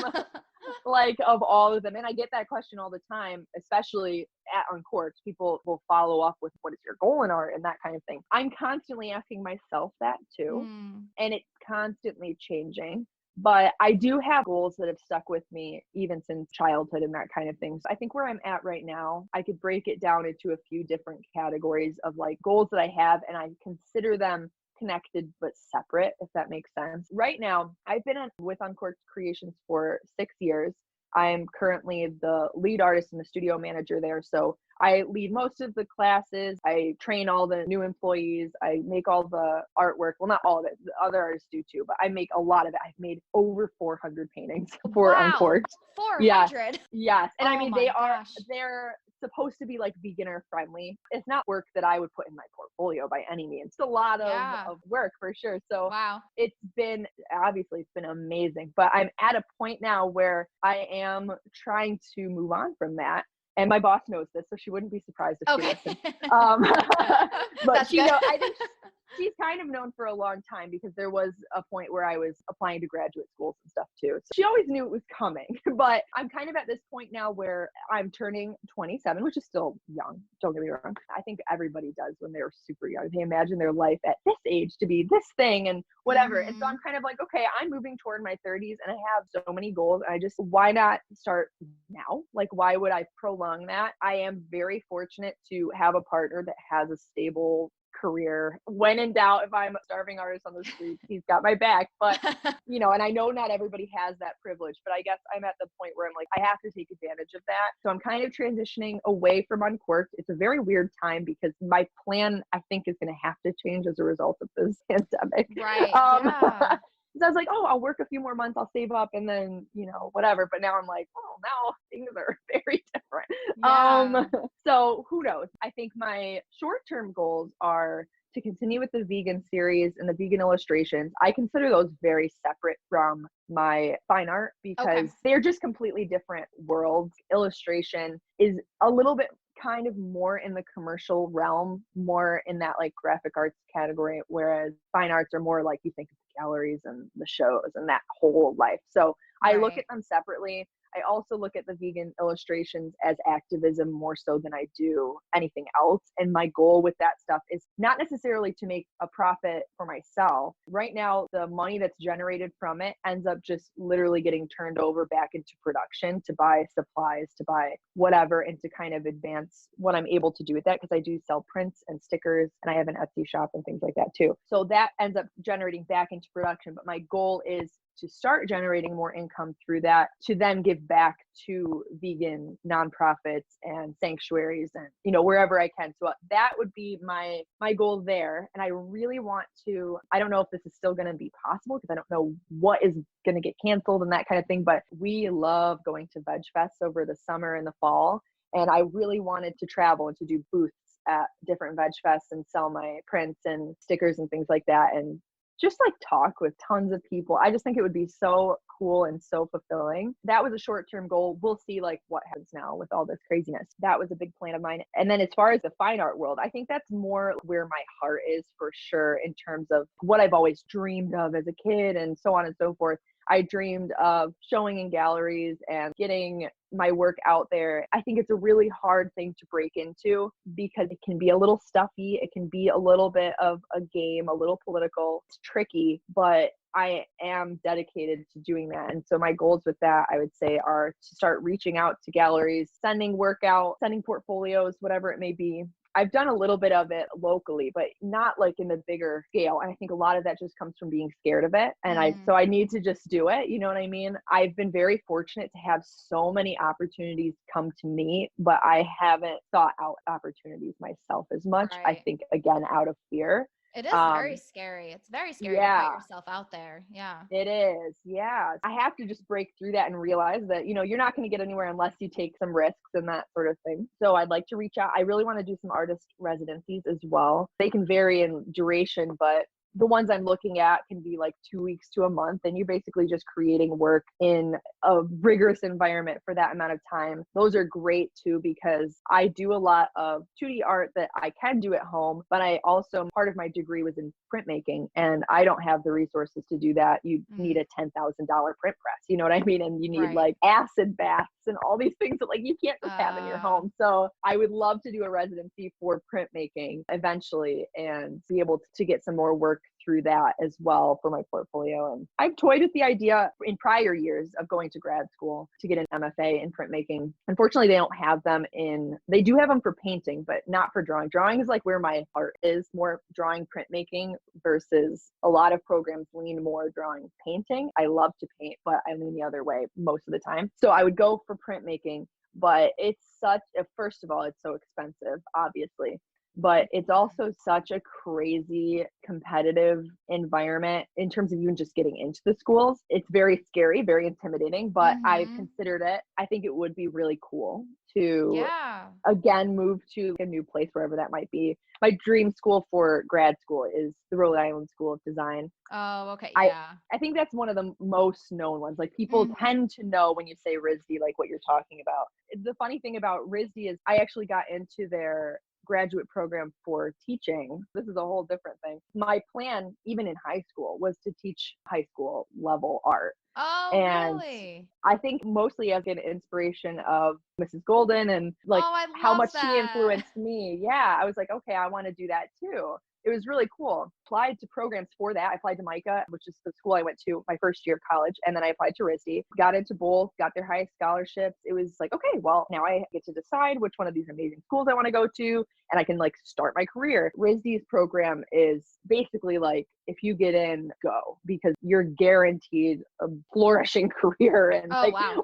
Like of all of them. And I get that question all the time, especially at Uncorked. People will follow up with what is your goal in art and that kind of thing. I'm constantly asking myself that too. Mm, And it's constantly changing. But I do have goals that have stuck with me even since childhood and that kind of thing. So I think where I'm at right now, I could break it down into a few different categories of like goals that I have, and I consider them connected but separate, if that makes sense. Right now, I've been with Uncorked Creations for 6 years. I'm currently the lead artist and the studio manager there. So I lead most of the classes. I train all the new employees. I make all the artwork. Well, not all of it. The other artists do too, but I make a lot of it. I've made over 400 paintings for wow. Uncorked. Yes. 400. Yes. And I Oh mean, my gosh. they're supposed to be like beginner friendly. It's not work that I would put in my portfolio by any means. It's a lot Yeah. of work for sure. So Wow. it's been amazing, but I'm at a point now where I am trying to move on from that. And my boss knows this, so she wouldn't be surprised if she Okay. listened. Um, but That's she good. I think she's kind of known for a long time because there was a point where I was applying to graduate schools and stuff too. So she always knew it was coming. But I'm kind of at this point now where I'm turning 27, which is still young. Don't get me wrong. I think everybody does when they're super young. They imagine their life at this age to be this thing and whatever. And so Mhm. I'm kind of like, okay, I'm moving toward my 30s and I have so many goals. And I just, why not start now? Like, why would I prolong that? I am very fortunate to have a partner that has a stable career. When in doubt, if I'm a starving artist on the street, he's got my back. But and I know not everybody has that privilege, but I guess I'm at the point where I'm like, I have to take advantage of that. So I'm kind of transitioning away from Uncorked. It's a very weird time because my plan, I think, is going to have to change as a result of this pandemic. Right. Um, Yeah. so I was like, oh, I'll work a few more months, I'll save up, and then, whatever. But now I'm like, oh, now things are very different. Yeah. So who knows? I think my short-term goals are to continue with the vegan series and the vegan illustrations. I consider those very separate from my fine art because Okay. they're just completely different worlds. Illustration is a little bit kind of more in the commercial realm, more in that like graphic arts category, whereas fine arts are more like you think of the galleries and the shows and that whole life. So I look at Right. them separately. I also look at the vegan illustrations as activism more so than I do anything else. And my goal with that stuff is not necessarily to make a profit for myself. Right now, the money that's generated from it ends up just literally getting turned over back into production to buy supplies, to buy whatever, and to kind of advance what I'm able to do with that because I do sell prints and stickers and I have an Etsy shop and things like that too. So that ends up generating back into production. But my goal is to start generating more income through that to then give back to vegan nonprofits and sanctuaries and wherever I can. So that would be my goal there. And I really want to, I don't know if this is still going to be possible because I don't know what is going to get canceled and that kind of thing, but we love going to Veg Fest over the summer and the fall. And I really wanted to travel and to do booths at different Veg Fests and sell my prints and stickers and things like that. And just like talk with tons of people. I just think it would be so cool and so fulfilling. That was a short-term goal. We'll see like what happens now with all this craziness. That was a big plan of mine. And then as far as the fine art world, I think that's more where my heart is for sure in terms of what I've always dreamed of as a kid and so on and so forth. I dreamed of showing in galleries and getting my work out there. I think it's a really hard thing to break into because it can be a little stuffy. It can be a little bit of a game, a little political. It's tricky, but I am dedicated to doing that. And so my goals with that, I would say, are to start reaching out to galleries, sending work out, sending portfolios, whatever it may be. I've done a little bit of it locally, but not like in the bigger scale. And I think a lot of that just comes from being scared of it. And so I need to just do it. You know what I mean? I've been very fortunate to have so many opportunities come to me, but I haven't sought out opportunities myself as much. I Right. think, again, out of fear. It is very scary. It's very scary to put Yeah. yourself out there. Yeah. It is. Yeah. I have to just break through that and realize that, you're not going to get anywhere unless you take some risks and that sort of thing. So I'd like to reach out. I really want to do some artist residencies as well. They can vary in duration, but the ones I'm looking at can be like 2 weeks to a month. And you're basically just creating work in a rigorous environment for that amount of time. Those are great too, because I do a lot of 2D art that I can do at home, but I also, part of my degree was in printmaking, and I don't have the resources to do that. You need a $10,000 print press, you know what I mean? And you need Right. like acid baths and all these things that like you can't just have in your home. So I would love to do a residency for printmaking eventually and be able to get some more work through that as well for my portfolio. And I've toyed with the idea in prior years of going to grad school to get an MFA in printmaking. Unfortunately, they don't have them they do have them for painting, but not for drawing. Drawing is like where my art is, more drawing printmaking versus a lot of programs lean more drawing painting. I love to paint, but I lean the other way most of the time. So I would go for printmaking, but first of all, it's so expensive, obviously. But it's also such a crazy competitive environment in terms of even just getting into the schools. It's very scary, very intimidating, but I've considered it. I think it would be really cool to, again, move to a new place, wherever that might be. My dream school for grad school is the Rhode Island School of Design. Oh, okay. Yeah. I think that's one of the most known ones. Like people tend to know when you say RISD, like what you're talking about. The funny thing about RISD is I actually got into their graduate program for teaching. This is a whole different thing. My plan, even in high school, was to teach high school level art. Oh, And really? I think mostly as an inspiration of Mrs. Golden and like I how love much she that. influenced me. Yeah, I was like, okay, I want to do that too. It was really cool. Applied to programs for that. I applied to MICA, which is the school I went to my first year of college. And then I applied to RISD, got into both, got their highest scholarships. It was like, okay, well, now I get to decide which one of these amazing schools I want to go to. And I can like start my career. RISD's program is basically like, if you get in, go, because you're guaranteed a flourishing career and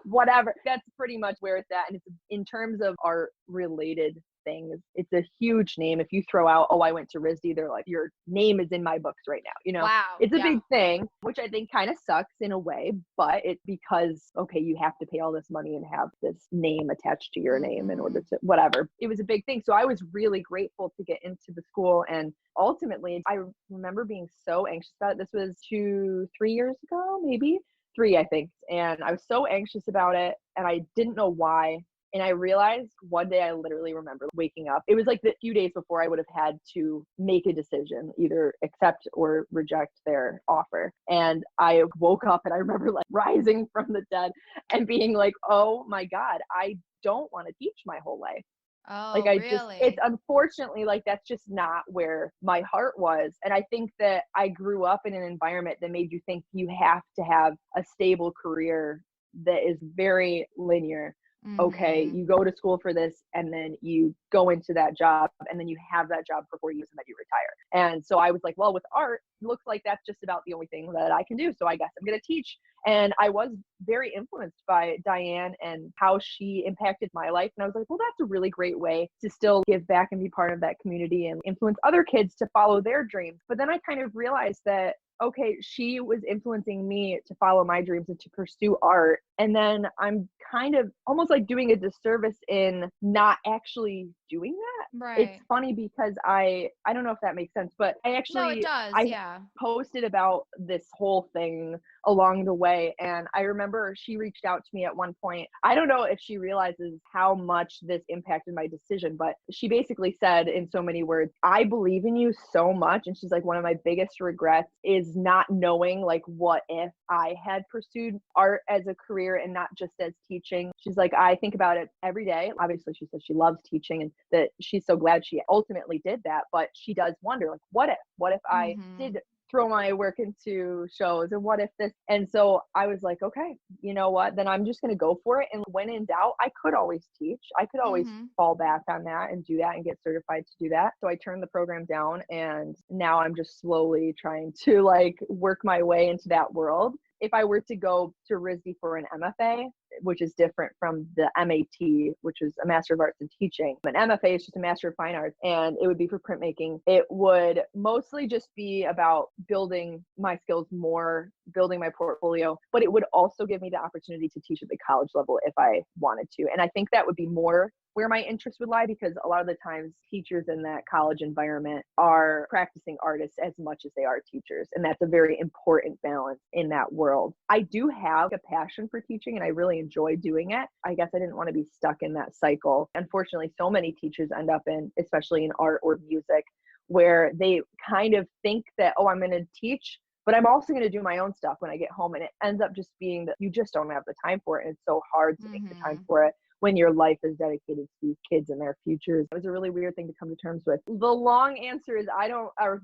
whatever. That's pretty much where it's at. And it's in terms of art related things, it's a huge name. If you throw out, oh, I went to RISD, they're like, your name is in my books right now. It's a big thing, which I think kind of sucks in a way, but it's because, okay, you have to pay all this money and have this name attached to your name in order to whatever. It was a big thing. So I was really grateful to get into the school. And ultimately, I remember being so anxious about it. This was 3 years ago, maybe 3, I think. And I was so anxious about it and I didn't know why. And I realized one day, I literally remember waking up. It was like the few days before I would have had to make a decision, either accept or reject their offer. And I woke up and I remember like rising from the dead and being like, oh my God, I don't want to teach my whole life. Oh, really? It's unfortunately like that's just not where my heart was. And I think that I grew up in an environment that made you think you have to have a stable career that is very linear. Okay, you go to school for this and then you go into that job and then you have that job for 4 years and then you retire. And so I was like, well, with art, it looks like that's just about the only thing that I can do. So I guess I'm going to teach. And I was very influenced by Diane and how she impacted my life. And I was like, well, that's a really great way to still give back and be part of that community and influence other kids to follow their dreams. But then I kind of realized that, okay, she was influencing me to follow my dreams and to pursue art. And then I'm kind of almost like doing a disservice in not actually doing that. Right. It's funny because I don't know if that makes sense, but I actually, no, it does. I posted about this whole thing along the way. And I remember she reached out to me at one point. I don't know if she realizes how much this impacted my decision, but she basically said in so many words, I believe in you so much. And she's like, one of my biggest regrets is not knowing like, what if I had pursued art as a career and not just as teaching. She's like, I think about it every day. Obviously, she says she loves teaching and that she's so glad she ultimately did that. But she does wonder, like, what if I did throw my work into shows and what if this? And so I was like, okay, you know what, then I'm just going to go for it. And when in doubt, I could always teach. I could always fall back on that and do that and get certified to do that. So I turned the program down and now I'm just slowly trying to like work my way into that world. If I were to go to RISD for an MFA, which is different from the MAT, which is a Master of Arts in Teaching. An MFA is just a Master of Fine Arts, and it would be for printmaking. It would mostly just be about building my skills more, building my portfolio, but it would also give me the opportunity to teach at the college level if I wanted to. And I think that would be more where my interest would lie, because a lot of the times teachers in that college environment are practicing artists as much as they are teachers. And that's a very important balance in that world. I do have a passion for teaching and I really enjoy doing it. I guess I didn't want to be stuck in that cycle. Unfortunately, so many teachers end up in, especially in art or music, where they kind of think that, oh, I'm going to teach, but I'm also going to do my own stuff when I get home. And it ends up just being that you just don't have the time for it. And it's so hard to make the time for it when your life is dedicated to these kids and their futures. It was a really weird thing to come to terms with. The long answer is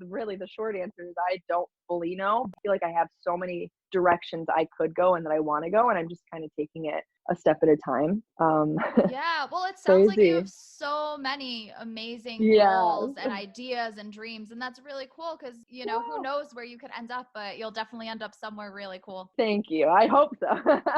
really the short answer is I don't fully know. I feel like I have so many directions I could go and that I want to go, and I'm just kind of taking it a step at a time. Yeah, well, it sounds like you have Crazy. so many amazing Yes. goals and ideas and dreams, and that's really cool because, you know, who Yeah. knows where you could end up, but you'll definitely end up somewhere really cool. Thank you. I hope so.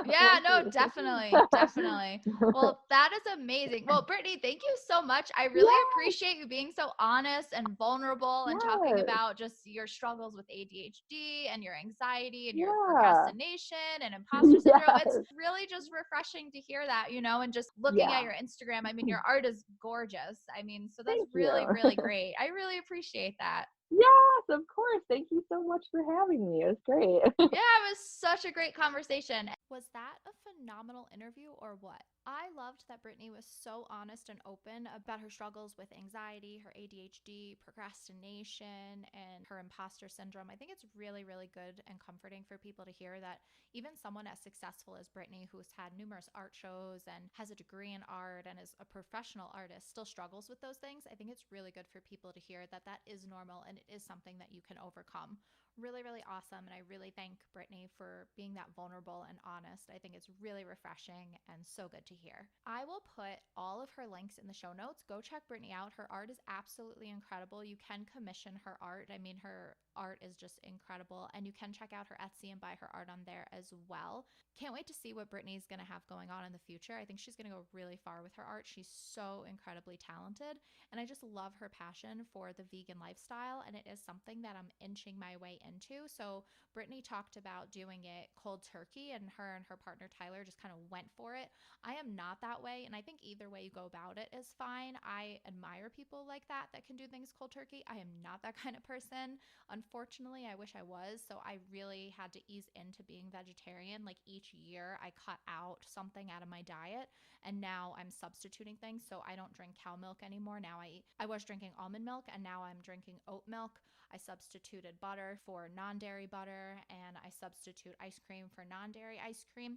Yeah, We'll no, see. definitely, definitely. Well, that is amazing. Well, Brittany, thank you so much. I really Yes. appreciate you being so honest and vulnerable and talking Yes. about just your struggles with ADHD and your anxiety and your Yeah. procrastination and imposter syndrome. It's Yes. really just refreshing to hear that, you know, and just looking at Yeah. your Instagram. I mean, your art is gorgeous. I mean, so that's Thank really, you. really great. I really appreciate that. Yes, of course. Thank you so much for having me. It was great. Yeah, it was such a great conversation. Was that a phenomenal interview or what? I loved that Brittany was so honest and open about her struggles with anxiety, her ADHD, procrastination, and her imposter syndrome. I think it's really, really good and comforting for people to hear that even someone as successful as Brittany, who's had numerous art shows and has a degree in art and is a professional artist, still struggles with those things. I think it's really good for people to hear that that is normal and it is something that you can overcome. Really, really awesome. And I really thank Brittany for being that vulnerable and honest. I think it's really refreshing and so good to hear. I will put all of her links in the show notes. Go check Brittany out. Her art is absolutely incredible. You can commission her art. I mean, her art is just incredible. And you can check out her Etsy and buy her art on there as well. Can't wait to see what Brittany's going to have going on in the future. I think she's going to go really far with her art. She's so incredibly talented. And I just love her passion for the vegan lifestyle. And it is something that I'm inching my way into. So Brittany talked about doing it cold turkey, and her partner Tyler just kind of went for it. I am not that way. And I think either way you go about it is fine. I admire people like that can do things cold turkey. I am not that kind of person. Unfortunately, I wish I was. So I really had to ease into being vegetarian. Like each year, I cut out something out of my diet, and now I'm substituting things. So I don't drink cow milk anymore. Now I was drinking almond milk, and now I'm drinking oat milk. I substituted butter for non-dairy butter, and I substitute ice cream for non-dairy ice cream.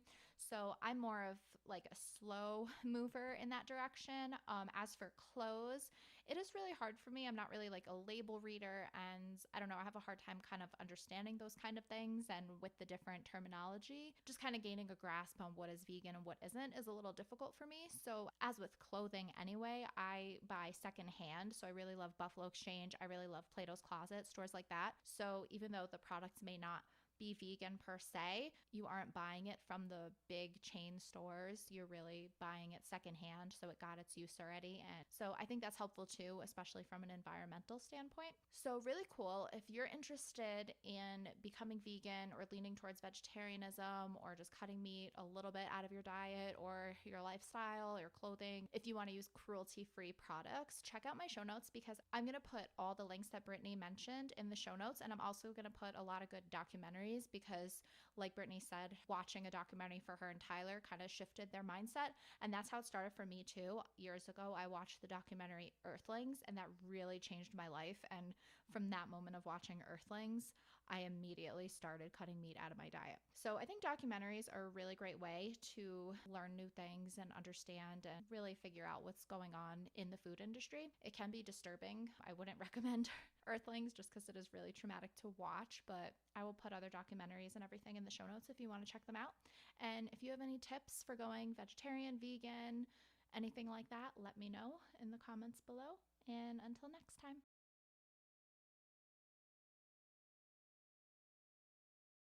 So I'm more of like a slow mover in that direction. As for clothes, it is really hard for me. I'm not really like a label reader, and I don't know, I have a hard time kind of understanding those kind of things, and with the different terminology, just kind of gaining a grasp on what is vegan and what isn't is a little difficult for me. So as with clothing anyway, I buy secondhand. So I really love Buffalo Exchange. I really love Plato's Closet, stores like that. So even though the products may not be vegan per se, you aren't buying it from the big chain stores. You're really buying it secondhand, so it got its use already. And so I think that's helpful too, especially from an environmental standpoint. So really cool. If you're interested in becoming vegan or leaning towards vegetarianism or just cutting meat a little bit out of your diet or your lifestyle or clothing, if you want to use cruelty-free products, check out my show notes, because I'm going to put all the links that Brittany mentioned in the show notes. And I'm also going to put a lot of good documentaries, because like Brittany said, watching a documentary for her and Tyler kind of shifted their mindset. And that's how it started for me too. Years ago, I watched the documentary Earthlings, and that really changed my life. And from that moment of watching Earthlings, I immediately started cutting meat out of my diet. So I think documentaries are a really great way to learn new things and understand and really figure out what's going on in the food industry. It can be disturbing. I wouldn't recommend Earthlings just because it is really traumatic to watch, but I will put other documentaries and everything in the show notes if you want to check them out. And if you have any tips for going vegetarian, vegan, anything like that, let me know in the comments below. And until next time.